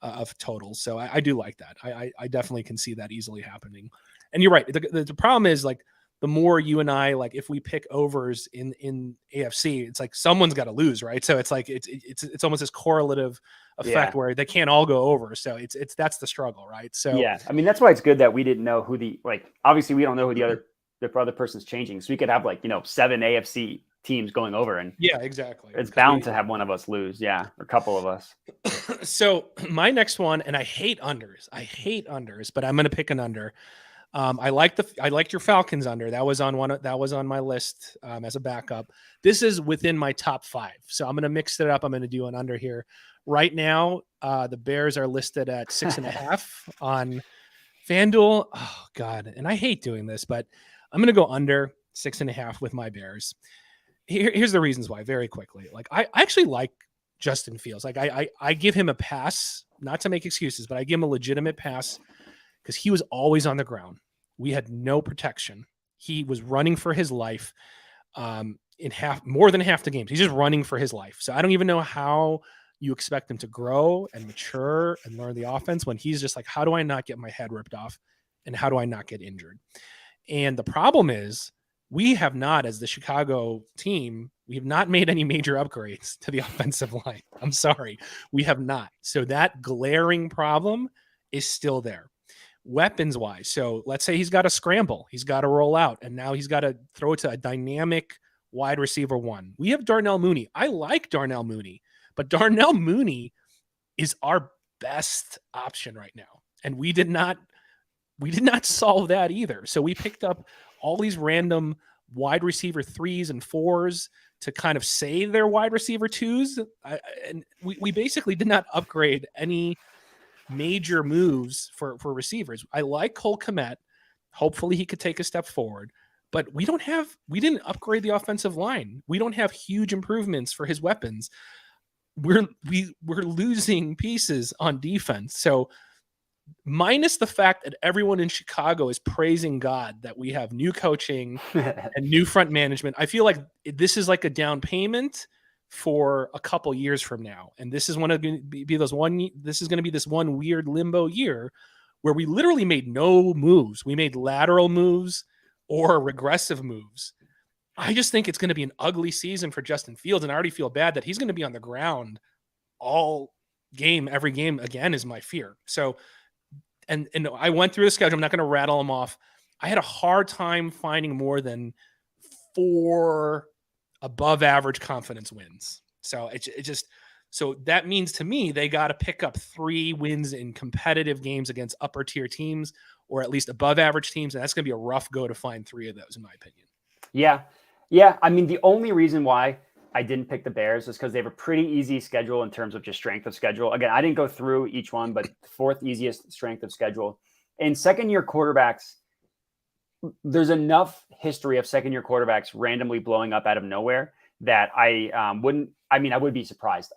of totals. So I do like that. I definitely can see that easily happening. And you're right. The problem is like, the more you and I, like if we pick overs in AFC, it's like someone's got to lose, right? So it's like it's almost this correlative effect where they can't all go over. So that's the struggle, right? So yeah, I mean that's why it's good that we didn't know who obviously we don't know who the other person's changing, so we could have 7 AFC teams going over, and exactly. It's bound to have one of us lose, or a couple of us. So my next one, and I hate unders, but I'm going to pick an under. I liked your Falcons under. That was on my list as a backup. This is within my top 5. So I'm going to mix it up. I'm going to do an under here. Right now, the Bears are listed at 6.5 on FanDuel. Oh God. And I hate doing this, but I'm going to go under 6.5 with my Bears. Here's the reasons why very quickly. Like I actually like Justin Fields. Like I give him a pass, not to make excuses, but I give him a legitimate pass because he was always on the ground. We had no protection. He was running for his life in more than half the games. He's just running for his life. So I don't even know how you expect him to grow and mature and learn the offense when he's just like, how do I not get my head ripped off? And how do I not get injured? And the problem is we have not, as the Chicago team, we have not made any major upgrades to the offensive line. I'm sorry. We have not. So that glaring problem is still there. Weapons wise. So let's say he's got to scramble. He's got to roll out. And now he's got to throw it to a dynamic wide receiver one. We have Darnell Mooney. I like Darnell Mooney, but Darnell Mooney is our best option right now. And we did not solve that either. So we picked up all these random wide receiver 3s and 4s to kind of say they're wide receiver 2s. And we basically did not upgrade any major moves for receivers. I like Cole Kmet. Hopefully he could take a step forward, but we didn't upgrade the offensive line. We don't have huge improvements for his weapons. We're losing pieces on defense. So minus the fact that everyone in Chicago is praising God that we have new coaching and new front management, I feel like this is like a down payment for a couple years from now. And this is going to be this one weird limbo year where we literally made no moves. We made lateral moves or regressive moves. I just think it's going to be an ugly season for Justin Fields. And I already feel bad that he's going to be on the ground every game again is my fear. So, and I went through the schedule. I'm not going to rattle them off. I had a hard time finding more than 4 above average confidence wins. So so that means to me, they got to pick up 3 wins in competitive games against upper tier teams, or at least above average teams. And that's going to be a rough go to find 3 of those, in my opinion. Yeah. Yeah. I mean, the only reason why I didn't pick the Bears is because they have a pretty easy schedule in terms of just strength of schedule. Again, I didn't go through each one, but 4th easiest strength of schedule. And second-year quarterbacks, there's enough history of second-year quarterbacks randomly blowing up out of nowhere that I would be surprised.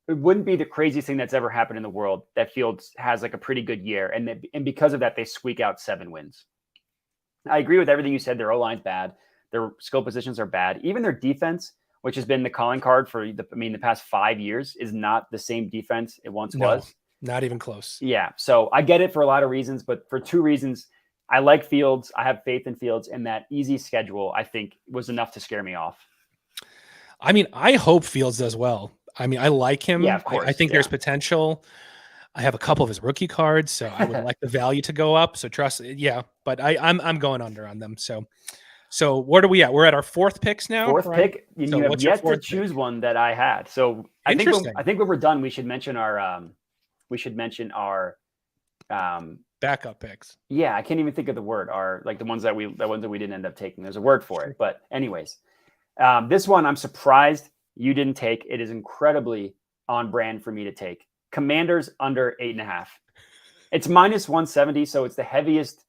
It wouldn't be the craziest thing that's ever happened in the world that Fields has like a pretty good year. And because of that, they squeak out 7 wins. I agree with everything you said. Their O-line's bad. Their skill positions are bad. Even their defense, which has been the calling card for the past 5 years, is not the same defense it once was. Not even close. Yeah. So I get it for a lot of reasons, but for 2 reasons, I like Fields. I have faith in Fields, and that easy schedule, I think, was enough to scare me off. I mean, I hope Fields does well. I mean, I like him. Yeah, of course. I think there's potential. I have a couple of his rookie cards, so I would like the value to go up. So trust, yeah. But I'm going under on them. So where are we at? We're at our 4th picks now. 4th pick. And so you have yet to choose one that I had. So I think when we're done, we should mention our backup picks. Yeah, I can't even think of the word. The ones that we didn't end up taking. There's a word for it. But anyways, this one I'm surprised you didn't take. It is incredibly on brand for me to take. Commanders under 8.5. It's minus 170, so it's the heaviest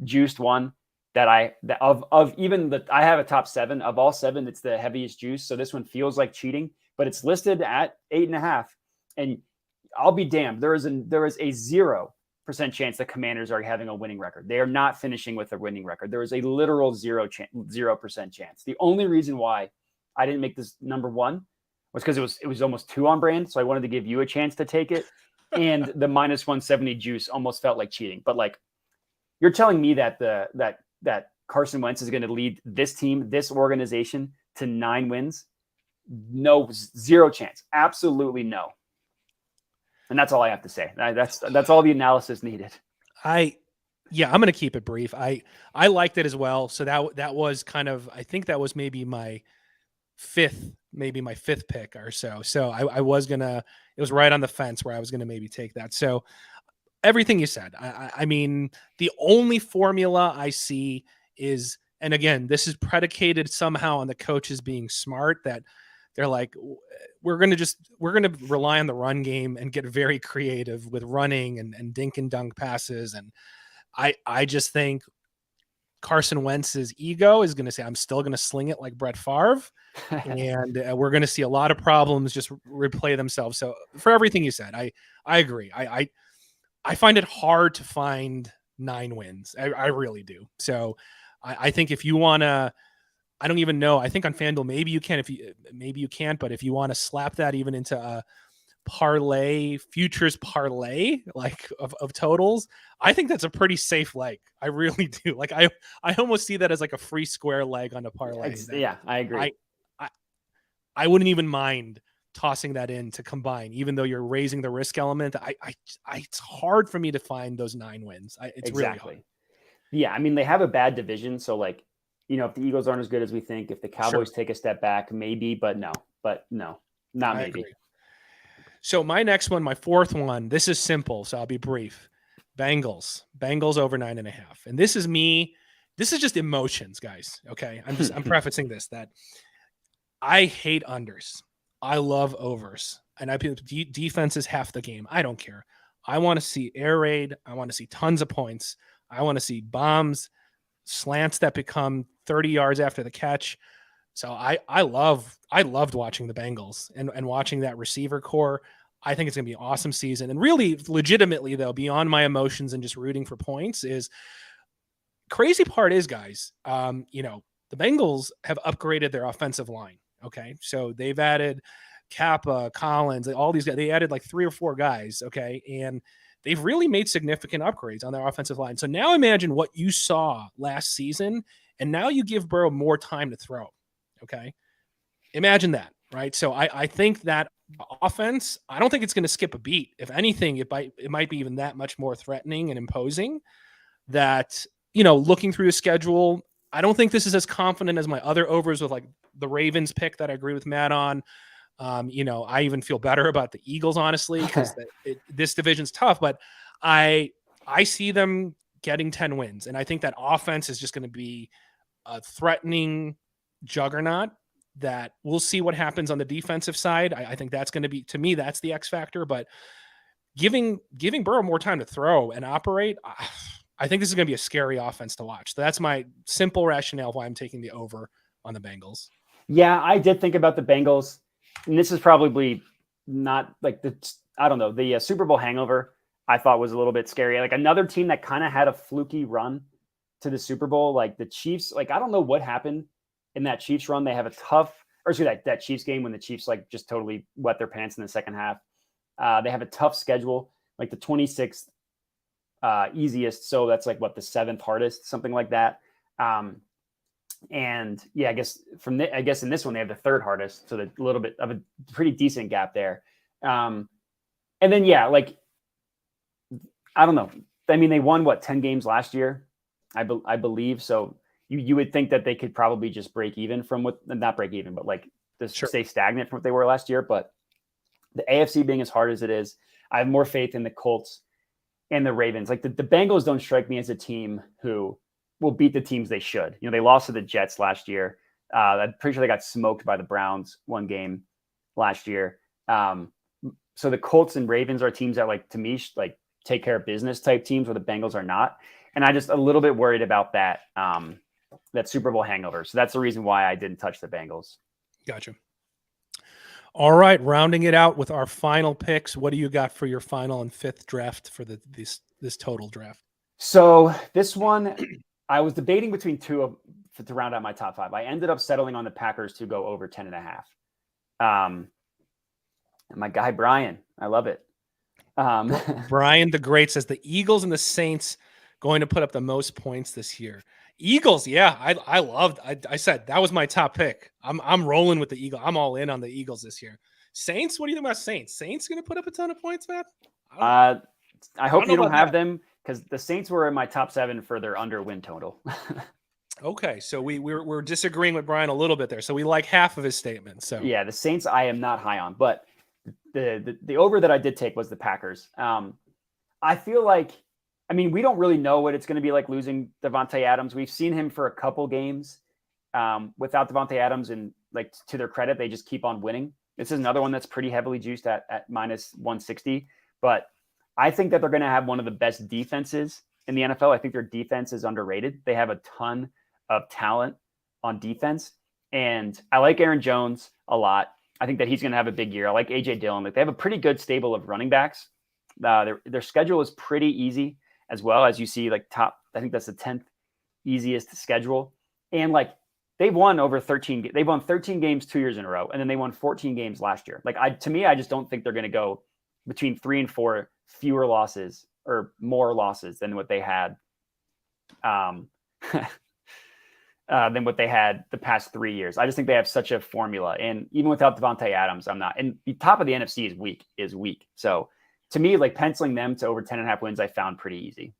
juiced one I have a top 7 of all 7. It's the heaviest juice. So this one feels like cheating, but it's listed at 8.5. And I'll be damned. There is a 0% chance the Commanders are having a winning record. They are not finishing with a winning record. There is a literal 0% chance. The only reason why I didn't make this number 1 was because it was almost too on brand. So I wanted to give you a chance to take it. And the minus 170 juice almost felt like cheating. But like, you're telling me that that Carson Wentz is going to lead this team, this organization to 9 wins? No, 0 chance. Absolutely no. And that's all I have to say. That's all the analysis needed. I'm going to keep it brief. I liked it as well. So that was kind of, I think that was maybe my 5th pick or so. So I was going to, it was right on the fence where I was going to maybe take that. So everything you said, I mean, the only formula I see is, and again, this is predicated somehow on the coaches being smart, that they're like, we're going to rely on the run game and get very creative with running and dink and dunk passes. And I just think Carson Wentz's ego is going to say, I'm still going to sling it like Brett Favre. And we're going to see a lot of problems just replay themselves. So for everything you said, I agree. I find it hard to find 9 wins. I really do. So I think if you want to, I don't even know. I think on FanDuel, maybe you can, maybe you can't, but if you want to slap that even into parlay futures parlay like of totals, I think that's a pretty safe leg. I really do. Like I almost see that as like a free square leg on a parlay. Yeah, I agree. I I wouldn't even mind tossing that in to combine, even though you're raising the risk element. It's hard for me to find those 9 wins. It's really hard. Yeah, I mean, they have a bad division, so like, if the Eagles aren't as good as we think, if the Cowboys take a step back, maybe, but no, not maybe. Agree. So my next one, my fourth one, this is simple, so I'll be brief. Bengals over 9.5. And this is just emotions, guys. Okay. I'm prefacing this, that I hate unders. I love overs. And defense is half the game. I don't care. I want to see air raid. I want to see tons of points. I want to see bombs, slants that become 30 yards after the catch. So I loved watching the Bengals and watching that receiver core. I think it's going to be an awesome season. And really, legitimately, though, beyond my emotions and just rooting for points, is crazy part is, guys, the Bengals have upgraded their offensive line. Okay. So they've added Kappa, Collins, all these guys. They added like 3 or 4 guys. Okay. And they've really made significant upgrades on their offensive line. So now imagine what you saw last season, and now you give Burrow more time to throw. Okay. Imagine that, right? So I think that offense, I don't think it's going to skip a beat. If anything, it might be even that much more threatening and imposing. That, looking through the schedule, I don't think this is as confident as my other overs with like the Ravens pick that I agree with Matt on. I even feel better about the Eagles, honestly, because this division's tough, but I see them getting 10 wins. And I think that offense is just going to be a threatening juggernaut that we'll see what happens on the defensive side. I think that's going to be, to me, that's the X factor, but giving Burrow more time to throw and operate, I think this is going to be a scary offense to watch. So that's my simple rationale why I'm taking the over on the Bengals. Yeah, I did think about the Bengals, and this is probably not like the Super Bowl hangover I thought was a little bit scary. Like another team that kind of had a fluky run to the Super Bowl, like the Chiefs, like I don't know what happened in that Chiefs run. They have a tough, that Chiefs game when the Chiefs like just totally wet their pants in the second half. They have a tough schedule, like the 26th easiest. So that's like what, the 7th hardest, something like that. And yeah, I guess in this one, they have the 3rd hardest. So a little bit of a pretty decent gap there. And then, yeah, like, I don't know. I mean, they won 10 games last year, I believe. So you would think that they could probably just break even from not break even, but like just stay stagnant from what they were last year. But the AFC being as hard as it is, I have more faith in the Colts and the Ravens. Like the Bengals don't strike me as a team who will beat the teams they should. They lost to the Jets last year. I'm pretty sure they got smoked by the Browns one game last year. So the Colts and Ravens are teams that, like, to me, like take care of business type teams, where the Bengals are not. And I just a little bit worried about that Super Bowl hangover. So that's the reason why I didn't touch the Bengals. Gotcha. All right, rounding it out with our final picks. What do you got for your final and 5th draft for this total draft? So this one, I was debating between 2 to round out my top 5. I ended up settling on the Packers to go over 10.5. And my guy Brian, I love it. Brian the Great says the Eagles and the Saints going to put up the most points this year. Eagles, yeah, I loved. I said that was my top pick. I'm rolling with the Eagle. I'm all in on the Eagles this year. Saints, what do you think about Saints? Saints going to put up a ton of points, Matt? I hope you don't have them, because the Saints were in my top 7 for their under win total. Okay, so we're disagreeing with Brian a little bit there. So we like half of his statement. So yeah, the Saints I am not high on, but the over that I did take was the Packers. I feel like, I mean, we don't really know what it's going to be like losing Devontae Adams. We've seen him for a couple games without Devontae Adams, and like, to their credit, they just keep on winning. This is another one that's pretty heavily juiced at minus 160, but I think that they're going to have one of the best defenses in the NFL. I think their defense is underrated. They have a ton of talent on defense, and I like Aaron Jones a lot. I think that he's going to have a big year. I like AJ Dillon. Like, they have a pretty good stable of running backs. Their schedule is pretty easy as well, as you see, like I think that's the 10th easiest schedule. And like, they've won over 13. They've won 13 games 2 years in a row, and then they won 14 games last year. Like to me, I just don't think they're going to go between 3 and 4 fewer losses or more losses than what they had. Than what they had the past 3 years. I just think they have such a formula, and even without Devontae Adams, I'm not. And the top of the NFC is weak. So to me, like penciling them to over 10.5 wins, I found pretty easy.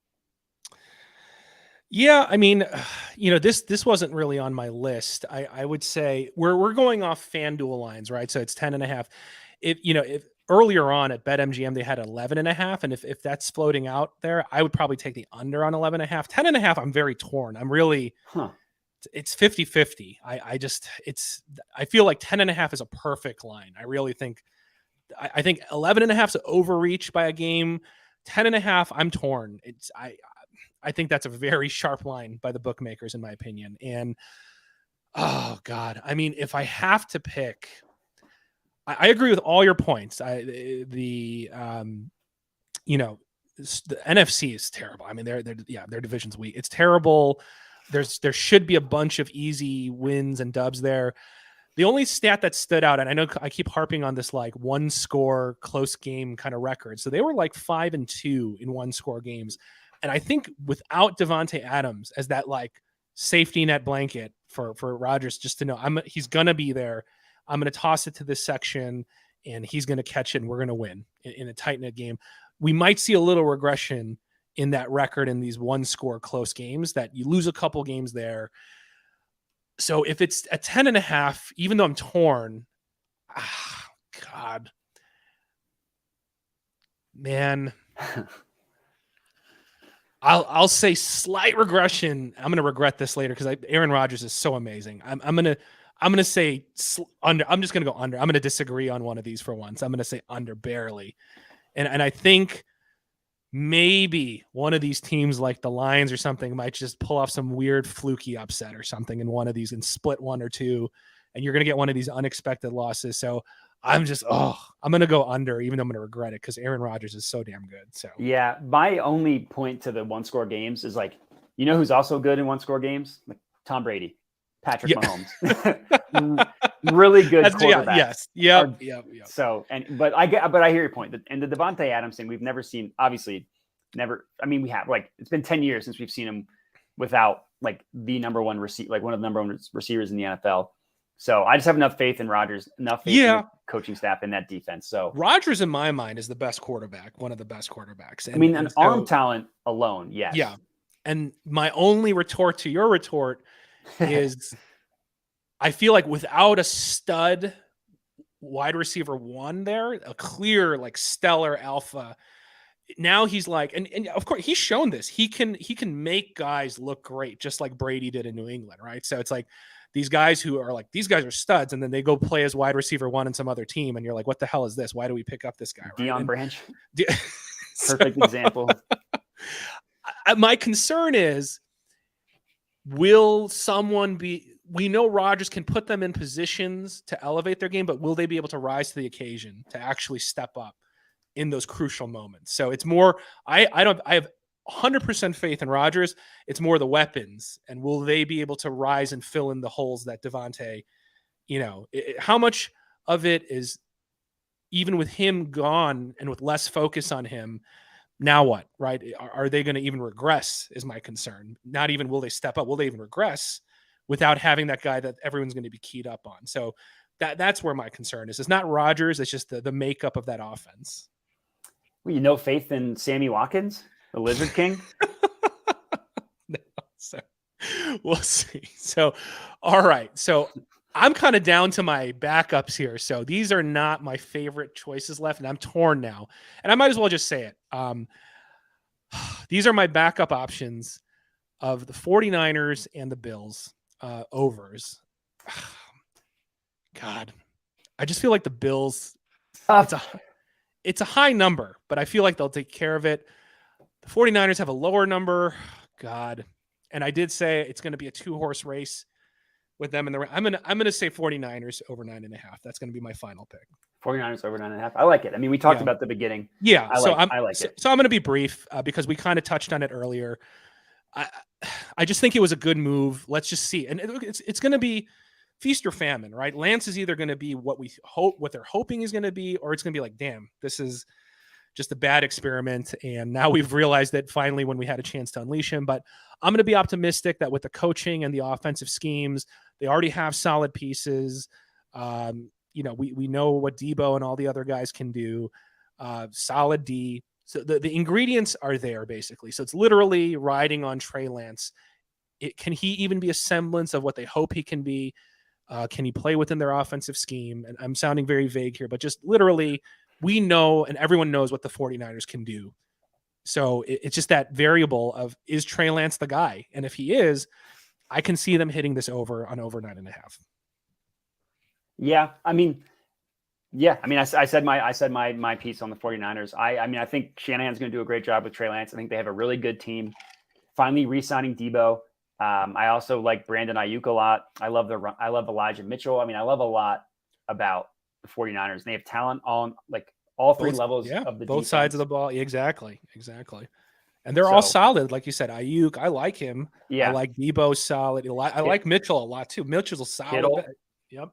Yeah, I mean, this wasn't really on my list. I would say we're going off FanDuel lines, right? So it's 10.5. If earlier on at BetMGM they had 11.5, and if that's floating out there, I would probably take the under on 11.5. 10.5, I'm very torn. I'm really. It's 50-50. I feel like 10.5 is a perfect line. I really think, I think 11.5 is overreach by a game. 10.5, I'm torn. I think that's a very sharp line by the bookmakers, in my opinion. And oh God, I mean, if I have to pick, I agree with all your points. The NFC is terrible. I mean, their division's weak. It's terrible. There should be a bunch of easy wins and dubs there. The only stat that stood out, and I know I keep harping on this like one score close game kind of record. So they were like 5-2 in one score games. And I think without Devontae Adams as that like safety net blanket for Rodgers, just to know he's going to be there. I'm going to toss it to this section and he's going to catch it and we're going to win in a tight knit game. We might see a little regression in that record in these one score close games, that you lose a couple games there. So if it's a 10.5, even though I'm torn, God, man, I'll say slight regression. I'm going to regret this later because Aaron Rodgers is so amazing. I'm going to say under. I'm just going to go under. I'm going to disagree on one of these for once. I'm going to say under barely. And I think maybe one of these teams like the Lions or something might just pull off some weird fluky upset or something in one of these and split 1 or 2, and you're going to get one of these unexpected losses. So I'm going to go under, even though I'm going to regret it because Aaron Rodgers is so damn good. So yeah, my only point to the one score games is like, who's also good in one score games? Like Tom Brady, Patrick Mahomes, really good quarterback. Yes. Yep. So, but I hear your point. And the Devontae Adams thing, we've never seen, obviously never. I mean, we have, like, it's been 10 years since we've seen him without like the number one receiver, like one of the number one receivers in the NFL. So I just have enough faith in Rodgers, enough faith in the coaching staff in that defense. So Rodgers, in my mind, is the best quarterback, one of the best quarterbacks. And, an arm talent alone, yes. Yeah. And my only retort to your retort is I feel like without a stud wide receiver 1 there, a clear like stellar alpha, now he's like, and of course he's shown this. He can make guys look great, just like Brady did in New England, right? So it's like these guys who are like, these guys are studs, and then they go play as wide receiver 1 in some other team, and you're like, what the hell is this? Why do we pick up this guy? Right? Deion Branch, perfect example. My concern is, will someone be? We know Rodgers can put them in positions to elevate their game, but will they be able to rise to the occasion to actually step up in those crucial moments? So it's more, I have 100% faith in Rodgers. It's more the weapons, and will they be able to rise and fill in the holes that Devontae, how much of it is, even with him gone and with less focus on him, now what, right? Are they going to even regress is my concern. Not even will they step up, will they even regress without having that guy that everyone's going to be keyed up on? So that's where my concern is. It's not Rodgers, it's just the makeup of that offense. Well, faith in Sammy Watkins, the Lizard King? No, so we'll see. So, all right. So I'm kind of down to my backups here. So these are not my favorite choices left, and I'm torn now. And I might as well just say it. These are my backup options of the 49ers and the Bills overs. God, I just feel like the Bills, it's a high number, but I feel like they'll take care of it. The 49ers have a lower number. God. And I did say it's going to be a 2-horse race with them in the. I'm gonna say 49ers over 9.5. That's going to be my final pick. 49ers over 9.5. I like it. I mean, we talked about the beginning. Yeah. I like it. So I'm going to be brief because we kind of touched on it earlier. I just think it was a good move. Let's just see. And it's going to be feast or famine, right? Lance is either going to be what they're hoping is going to be, or it's going to be like, damn, this is just a bad experiment. And now we've realized that finally when we had a chance to unleash him. But I'm going to be optimistic that with the coaching and the offensive schemes, they already have solid pieces. We know what Debo and all the other guys can do. Solid D. So the ingredients are there basically. So it's literally riding on Trey Lance. Can he even be a semblance of what they hope he can be? Can he play within their offensive scheme? And I'm sounding very vague here, but just literally we know, and everyone knows what the 49ers can do. So it's just that variable of, is Trey Lance the guy? And if he is, I can see them hitting this over on over 9.5. Yeah. I said my piece on the 49ers. I think Shanahan's going to do a great job with Trey Lance. I think they have a really good team. Finally re-signing Debo. I also like Brandon Ayuk a lot. I love Elijah Mitchell. I love a lot about the 49ers. They have talent on all three levels of the both defense. sides of the ball. Exactly. And they're all solid. Like you said, Ayuk, I like him. Yeah. I like Debo solid. I like Mitchell a lot too. Mitchell's a solid. Yep.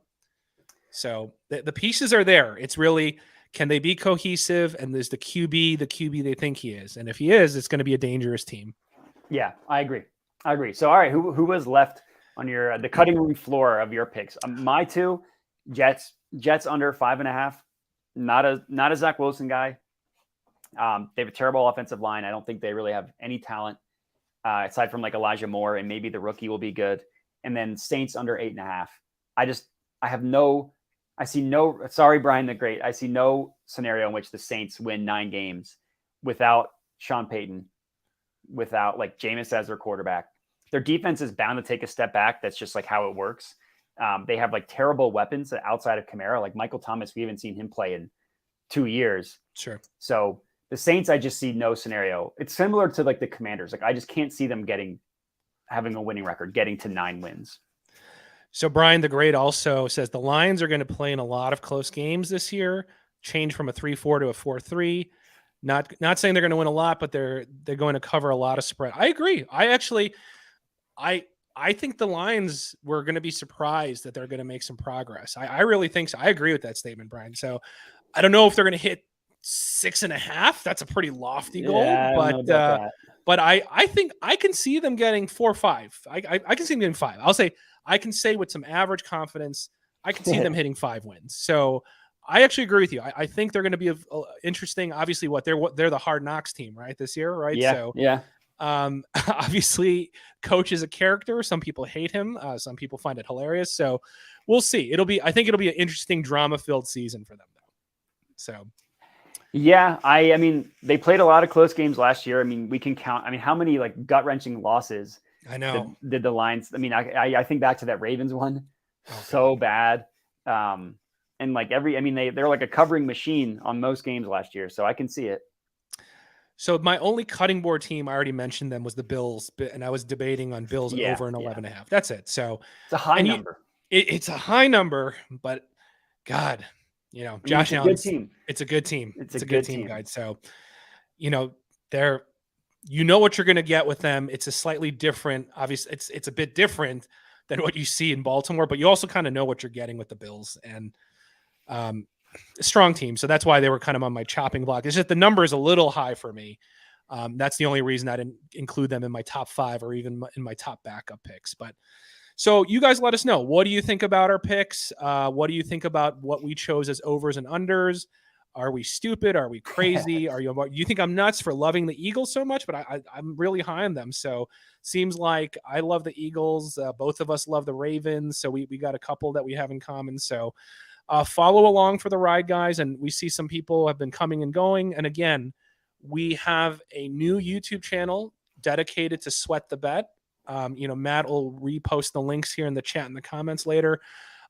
So the pieces are there. It's really, can they be cohesive? And there's the QB they think he is. And if he is, it's going to be a dangerous team. Yeah, I agree. So, all right, who was left on the cutting room floor of your picks? My two, Jets under 5.5. Not a Zach Wilson guy. They have a terrible offensive line. I don't think they really have any talent aside from Elijah Moore, and maybe the rookie will be good. And then Saints under 8.5. Sorry, Brian the Great. I see no scenario in which the Saints win 9 games without Sean Payton, without Jameis as their quarterback. Their defense is bound to take a step back. That's just how it works. They have terrible weapons outside of Kamara. Michael Thomas, we haven't seen him play in 2 years. Sure. So the Saints, I just see no scenario. It's similar to the Commanders. I just can't see them having a winning record, getting to 9 wins. So Brian the Great also says the Lions are going to play in a lot of close games this year, change from a 3-4 to a 4-3. Not saying they're going to win a lot, but they're going to cover a lot of spread. I agree. I think the Lions were going to be surprised that they're going to make some progress. I really think so. I agree with that statement, Brian. So I don't know if they're going to hit 6.5. That's a pretty lofty goal, but I think I can see them getting 4 or 5. I can see them getting 5. I'll say, I can say with some average confidence, I can see them hitting 5 wins. So I actually agree with you. I think they're going to be interesting. Obviously, they're the Hard Knocks team, right? This year, right? Yeah. So yeah. Obviously, Coach is a character. Some people hate him. Some people find it hilarious. So we'll see. I think it'll be an interesting, drama-filled season for them, though. So. Yeah, they played a lot of close games last year. We can count. How many gut-wrenching losses? I know. Did the Lions? I think back to that Ravens one, so bad. And they're like a covering machine on most games last year, so I can see it. So my only cutting board team, I already mentioned them, was the Bills, and I was debating on Bills over an 11.5. That's it. So it's a high number. It's a high number, but God, Josh Allen. It's a good team. It's a good team, guys. So, they're. What you're going to get with them. It's a slightly different, obviously it's a bit different than what you see in Baltimore, but you also kind of know what you're getting with the Bills, and a strong team. So that's why they were kind of on my chopping block. It's just the number is a little high for me. That's the only reason I didn't include them in my top 5 or even in my top backup picks. But so you guys let us know. What do you think about our picks? What do you think about what we chose as overs and unders? Are we stupid? Are we crazy? You think I'm nuts for loving the Eagles so much? But I'm really high on them. So seems like I love the Eagles. Both of us love the Ravens. So we got a couple that we have in common. So follow along for the ride, guys. And we see some people have been coming and going. And again, we have a new YouTube channel dedicated to Sweat the Bet. Matt will repost the links here in the chat and the comments later.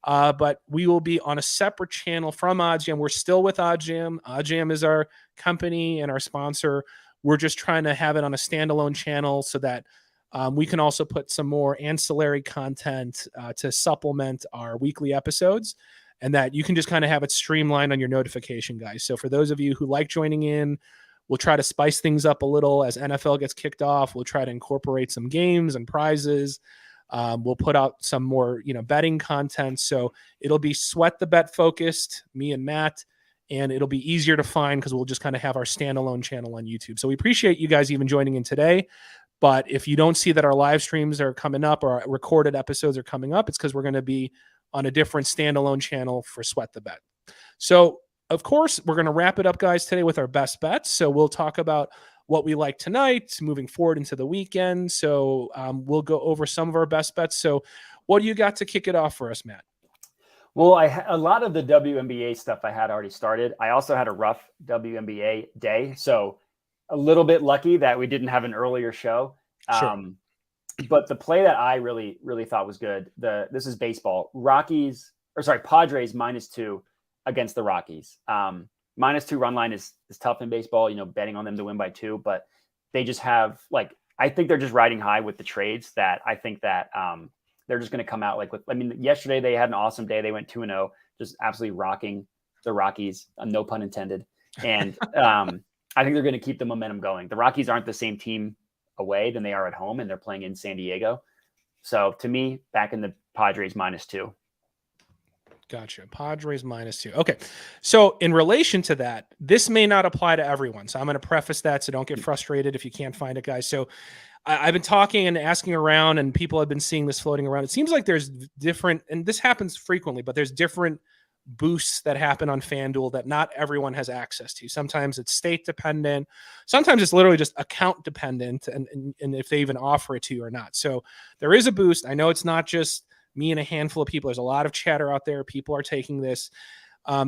But we will be on a separate channel from OddsJam. We're still with OddsJam. OddsJam is our company and our sponsor. We're just trying to have it on a standalone channel so that we can also put some more ancillary content to supplement our weekly episodes, and that you can just kind of have it streamlined on your notification, guys. So for those of you who like joining in, We'll try to spice things up a little as NFL gets kicked off. We'll try to incorporate some games and prizes. We'll put out some more, betting content. So it'll be Sweat the Bet focused, me and Matt, and it'll be easier to find because we'll just kind of have our standalone channel on YouTube. So we appreciate you guys even joining in today. But if you don't see that our live streams are coming up or our recorded episodes are coming up, it's because we're going to be on a different standalone channel for Sweat the Bet. So, of course, we're going to wrap it up, guys, today with our best bets. So we'll talk about what we like tonight, moving forward into the weekend. So we'll go over some of our best bets. So what do you got to kick it off for us, Matt? Well, a lot of the WNBA stuff I had already started. I also had a rough WNBA day, so a little bit lucky that we didn't have an earlier show. Sure. But the play that I really, really thought was good, this is baseball. Padres -2 against the Rockies. -2 run line is tough in baseball, betting on them to win by 2, but they just have I think they're just riding high with the trades that I think that they're just going to come out yesterday they had an awesome day. They went 2-0, just absolutely rocking the Rockies, no pun intended. And I think they're going to keep the momentum going. The Rockies aren't the same team away than they are at home, and they're playing in San Diego. So to me, back in the Padres -2. Gotcha. Padres -2. Okay. So in relation to that, this may not apply to everyone. So I'm going to preface that. So don't get frustrated if you can't find it, guys. So I've been talking and asking around, and people have been seeing this floating around. It seems like there's different, and this happens frequently, but there's different boosts that happen on FanDuel that not everyone has access to. Sometimes it's state dependent. Sometimes it's literally just account dependent, and if they even offer it to you or not. So there is a boost. I know it's not just me and a handful of people. There's a lot of chatter out there. People are taking this.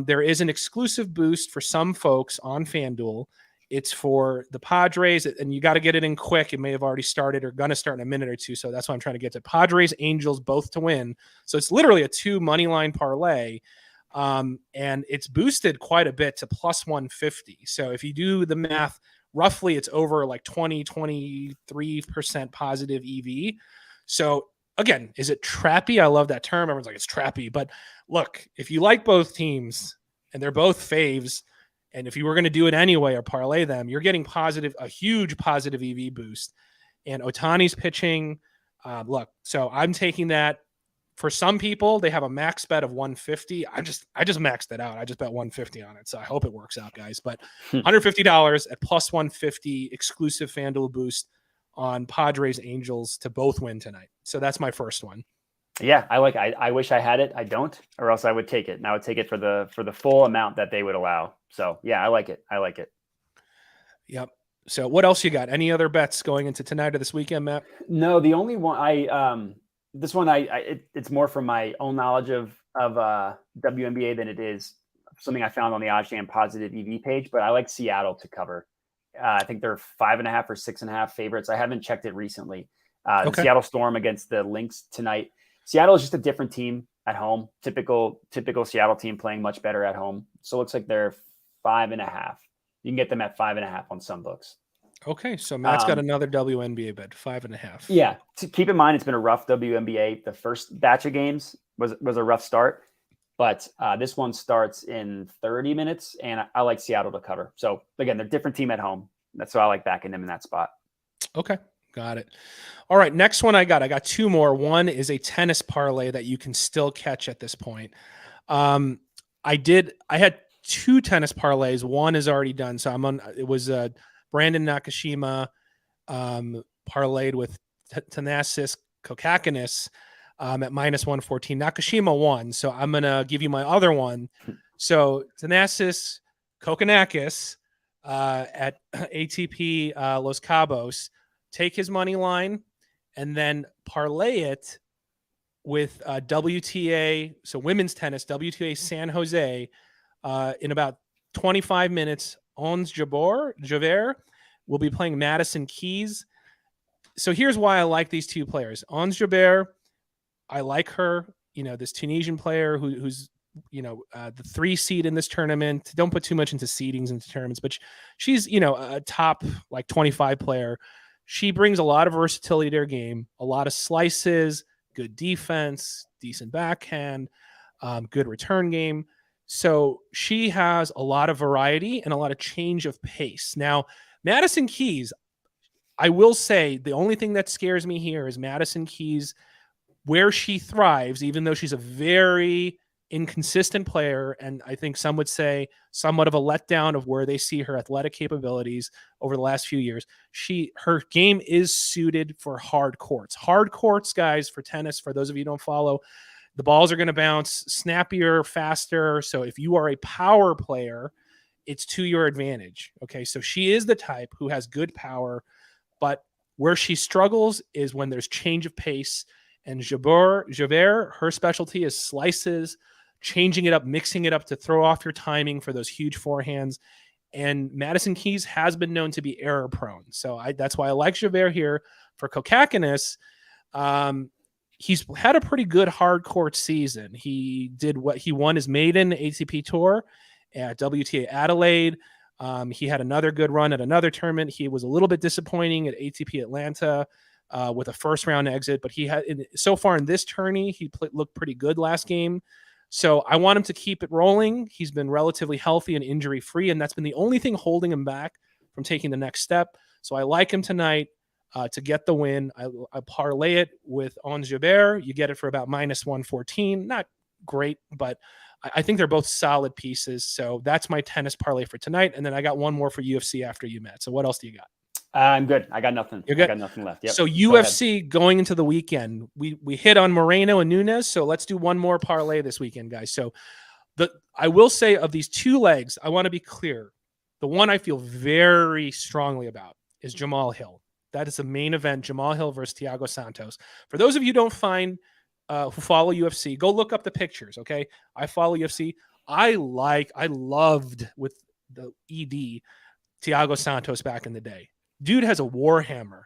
There is an exclusive boost for some folks on FanDuel. It's for the Padres, and you got to get it in quick. It may have already started or going to start in a minute or two. So that's why I'm trying to get to Padres, Angels, both to win. So it's literally a 2 money line parlay. And it's boosted quite a bit to +150. So if you do the math, roughly it's over 23% positive EV. So again, is it trappy? I love that term. Everyone's like, it's trappy. But look, if you like both teams and they're both faves, and if you were going to do it anyway or parlay them, you're getting a huge positive EV boost. And Ohtani's pitching. Look, so I'm taking that. For some people, they have a max bet of 150. I just maxed it out. I just bet 150 on it. So I hope it works out, guys. But $150 at +150 exclusive FanDuel boost on Padres Angels to both win tonight. So that's my first one. Yeah, I wish I had it. I don't, or else I would take it. And I would take it for the full amount that they would allow. So yeah, I like it. Yep. So what else you got? Any other bets going into tonight or this weekend, Matt? No, the only one this one it's more from my own knowledge of WNBA than it is something I found on the OddsJam positive EV page. But I like Seattle to cover. I think they're 5.5 or 6.5 favorites. I haven't checked it recently. The Seattle Storm against the Lynx tonight. Seattle is just a different team at home. Typical Seattle team playing much better at home. So it looks like they're 5.5. You can get them at 5.5 on some books. Okay, so Matt's got another WNBA bet, 5.5. Yeah, keep in mind it's been a rough WNBA. The first batch of games was a rough start, but this one starts in 30 minutes, and I like Seattle to cover. So again, they're a different team at home. That's why I like backing them in that spot. Okay, got it. All right, next one I got 2 more. One is a tennis parlay that you can still catch at this point. I had 2 tennis parlays. One is already done, so it was Brandon Nakashima parlayed with Thanasis Kokakis at -114. Nakashima won, so I'm going to give you my other one. So Thanasis Kokakis at ATP Los Cabos, take his money line and then parlay it with WTA, so women's tennis, WTA San Jose in about 25 minutes. Ons Jabeur will be playing Madison Keys. So here's why I like these 2 players. Ons Jabeur, I like her. This Tunisian player who's the 3 seed in this tournament. Don't put too much into seedings into tournaments, but she's a top 25 player. She brings a lot of versatility to her game, a lot of slices, good defense, decent backhand, good return game. So she has a lot of variety and a lot of change of pace. Now, Madison Keys, I will say the only thing that scares me here is Madison Keys, where she thrives, even though she's a very inconsistent player, and I think some would say somewhat of a letdown of where they see her athletic capabilities over the last few years. Her game is suited for hard courts. Hard courts, guys, for tennis, for those of you who don't follow, the balls are going to bounce snappier, faster. So if you are a power player, it's to your advantage. Okay, so she is the type who has good power, but where she struggles is when there's change of pace. And Javert, her specialty is slices, changing it up, mixing it up to throw off your timing for those huge forehands. And Madison Keys has been known to be error prone. So that's why I like Javert here. For Kokakis, he's had a pretty good hard court season. He won his maiden ATP tour at WTA Adelaide. He had another good run at another tournament. He was a little bit disappointing at ATP Atlanta with a first round exit, but so far in this tourney, he looked pretty good last game. So I want him to keep it rolling. He's been relatively healthy and injury free, and that's been the only thing holding him back from taking the next step. So I like him tonight to get the win. I parlay it with Ons Jabeur. You get it for about -114. Not great, but I think they're both solid pieces. So that's my tennis parlay for tonight. And then I got one more for UFC after you, Matt. So what else do you got? I'm good. I got nothing. You're good? I got nothing left. Yep. So UFC going into the weekend, we hit on Moreno and Nunes. So let's do one more parlay this weekend, guys. So I will say of these two legs, I want to be clear. The one I feel very strongly about is Jamal Hill. That is the main event, Jamal Hill versus Thiago Santos. For those of you who don't find who follow UFC, go look up the pictures, okay? I follow UFC. I loved with the ED Thiago Santos back in the day. Dude has a Warhammer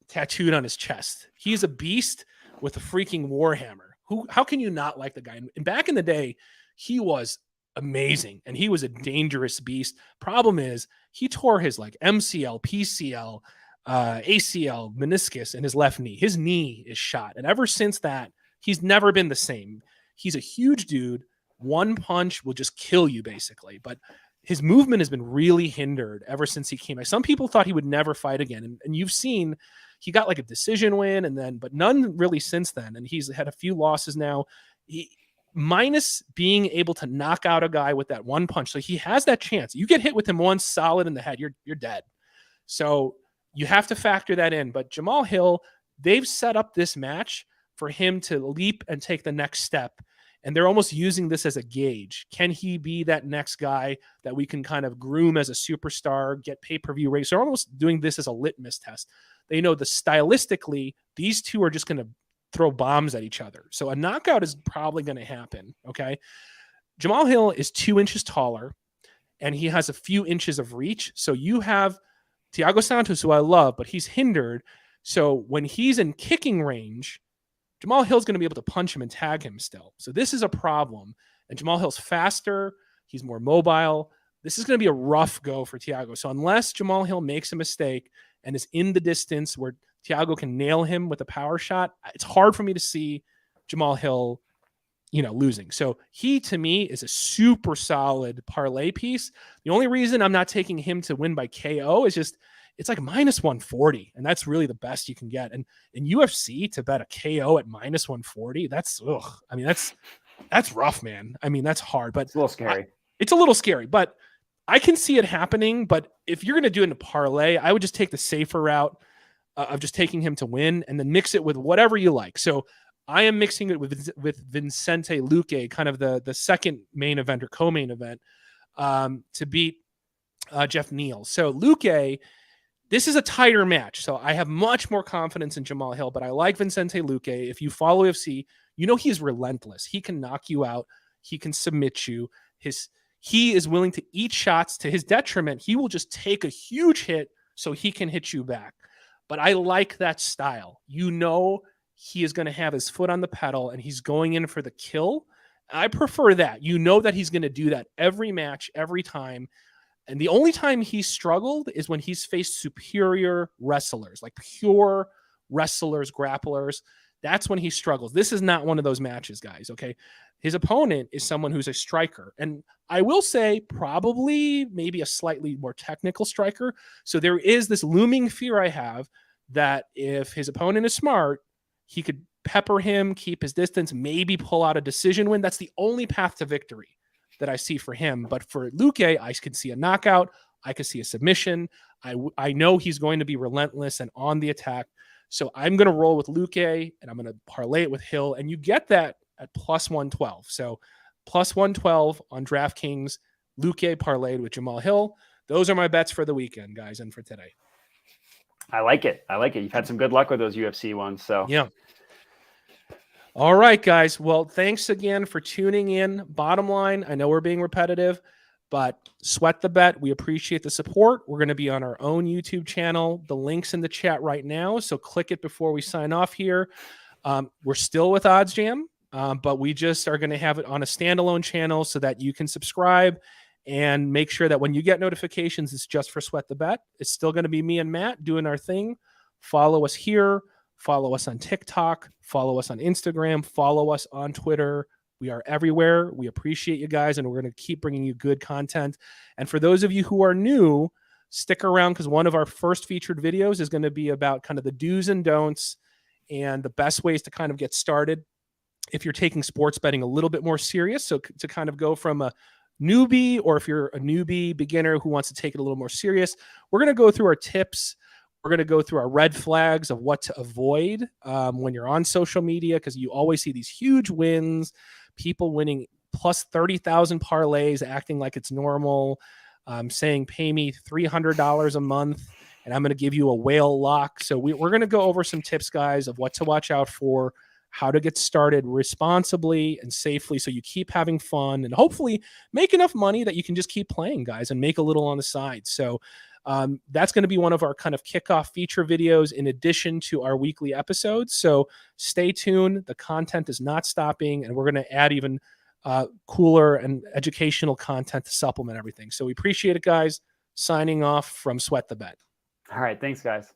tattooed on his chest. He's a beast with a freaking Warhammer. How can you not like the guy? And back in the day, he was amazing and he was a dangerous beast. Problem is, he tore his MCL, PCL, ACL, meniscus in his left knee. His knee is shot. And ever since that, he's never been the same. He's a huge dude. One punch will just kill you, basically. But his movement has been really hindered ever since he came back. Some people thought he would never fight again. And you've seen he got a decision win but none really since then. And he's had a few losses now. Minus being able to knock out a guy with that one punch. So he has that chance. You get hit with him once solid in the head, you're dead. So you have to factor that in. But Jamal Hill, they've set up this match for him to leap and take the next step. And they're almost using this as a gauge. Can he be that next guy that we can kind of groom as a superstar, get pay-per-view race? They're almost doing this as a litmus test. They know that stylistically, these two are just going to throw bombs at each other. So a knockout is probably going to happen, okay? Jamal Hill is 2 inches taller, and he has a few inches of reach. So you have Thiago Santos, who I love, but he's hindered. So when he's in kicking range, Jamal Hill's going to be able to punch him and tag him still. So this is a problem. And Jamal Hill's faster. He's more mobile. This is going to be a rough go for Thiago. So unless Jamal Hill makes a mistake and is in the distance where Thiago can nail him with a power shot, it's hard for me to see Jamal Hill, losing. So he, to me, is a super solid parlay piece. The only reason I'm not taking him to win by KO is just it's -140, and that's really the best you can get. And in UFC, to bet a KO at -140, that's rough, man. I mean, that's hard, but it's a little scary. It's a little scary, but I can see it happening. But if you're going to do it in a parlay, I would just take the safer route of just taking him to win and then mix it with whatever you like. So I am mixing it with Vicente Luque, kind of the second main event or co-main event to beat Jeff Neal. So Luque, this is a tighter match. So I have much more confidence in Jamal Hill, but I like Vicente Luque. If you follow UFC, he's relentless. He can knock you out. He can submit you. He is willing to eat shots to his detriment. He will just take a huge hit so he can hit you back. But I like that style. He is going to have his foot on the pedal and he's going in for the kill. I prefer that. That he's going to do that every match, every time. And the only time he struggled is when he's faced superior wrestlers, like pure wrestlers, grapplers. That's when he struggles. This is not one of those matches, guys. Okay. His opponent is someone who's a striker. And I will say probably maybe a slightly more technical striker. So there is this looming fear I have that if his opponent is smart, he could pepper him, keep his distance, maybe pull out a decision win. That's the only path to victory that I see for him. But for Luque, I could see a knockout. I could see a submission. I know he's going to be relentless and on the attack. So I'm going to roll with Luque, and I'm going to parlay it with Hill. And you get that at plus 112. So plus 112 on DraftKings, Luque parlayed with Jamal Hill. Those are my bets for the weekend, guys, and for today. I like it. You've had some good luck with those UFC ones. So yeah. All right, guys. Well, thanks again for tuning in. Bottom line, I know we're being repetitive, but sweat the bet. We appreciate the support. We're going to be on our own YouTube channel. The link's in the chat right now, so click it before we sign off here. We're still with OddsJam, but we just are going to have it on a standalone channel so that you can subscribe and make sure that when you get notifications, it's just for Sweat the Bet. It's still going to be me and Matt doing our thing. Follow us here. Follow us on TikTok. Follow us on Instagram. Follow us on Twitter. We are everywhere. We appreciate you guys, and we're going to keep bringing you good content. And for those of you who are new, stick around because one of our first featured videos is going to be about kind of the do's and don'ts and the best ways to kind of get started if you're taking sports betting a little bit more serious. So to kind of go from a newbie, or if you're a newbie beginner who wants to take it a little more serious, we're going to go through our tips. We're going to go through our red flags of what to avoid when you're on social media, because you always see these huge wins, people winning plus 30,000 parlays, acting like it's normal, saying pay me $300 a month and I'm going to give you a whale lock. So we're going to go over some tips, guys, of what to watch out for, how to get started responsibly and safely so you keep having fun and hopefully make enough money that you can just keep playing, guys, and make a little on the side. So that's going to be one of our kind of kickoff feature videos in addition to our weekly episodes. So stay tuned. The content is not stopping, and we're going to add even cooler and educational content to supplement everything. So we appreciate it, guys. Signing off from Sweat the Bet. All right. Thanks, guys.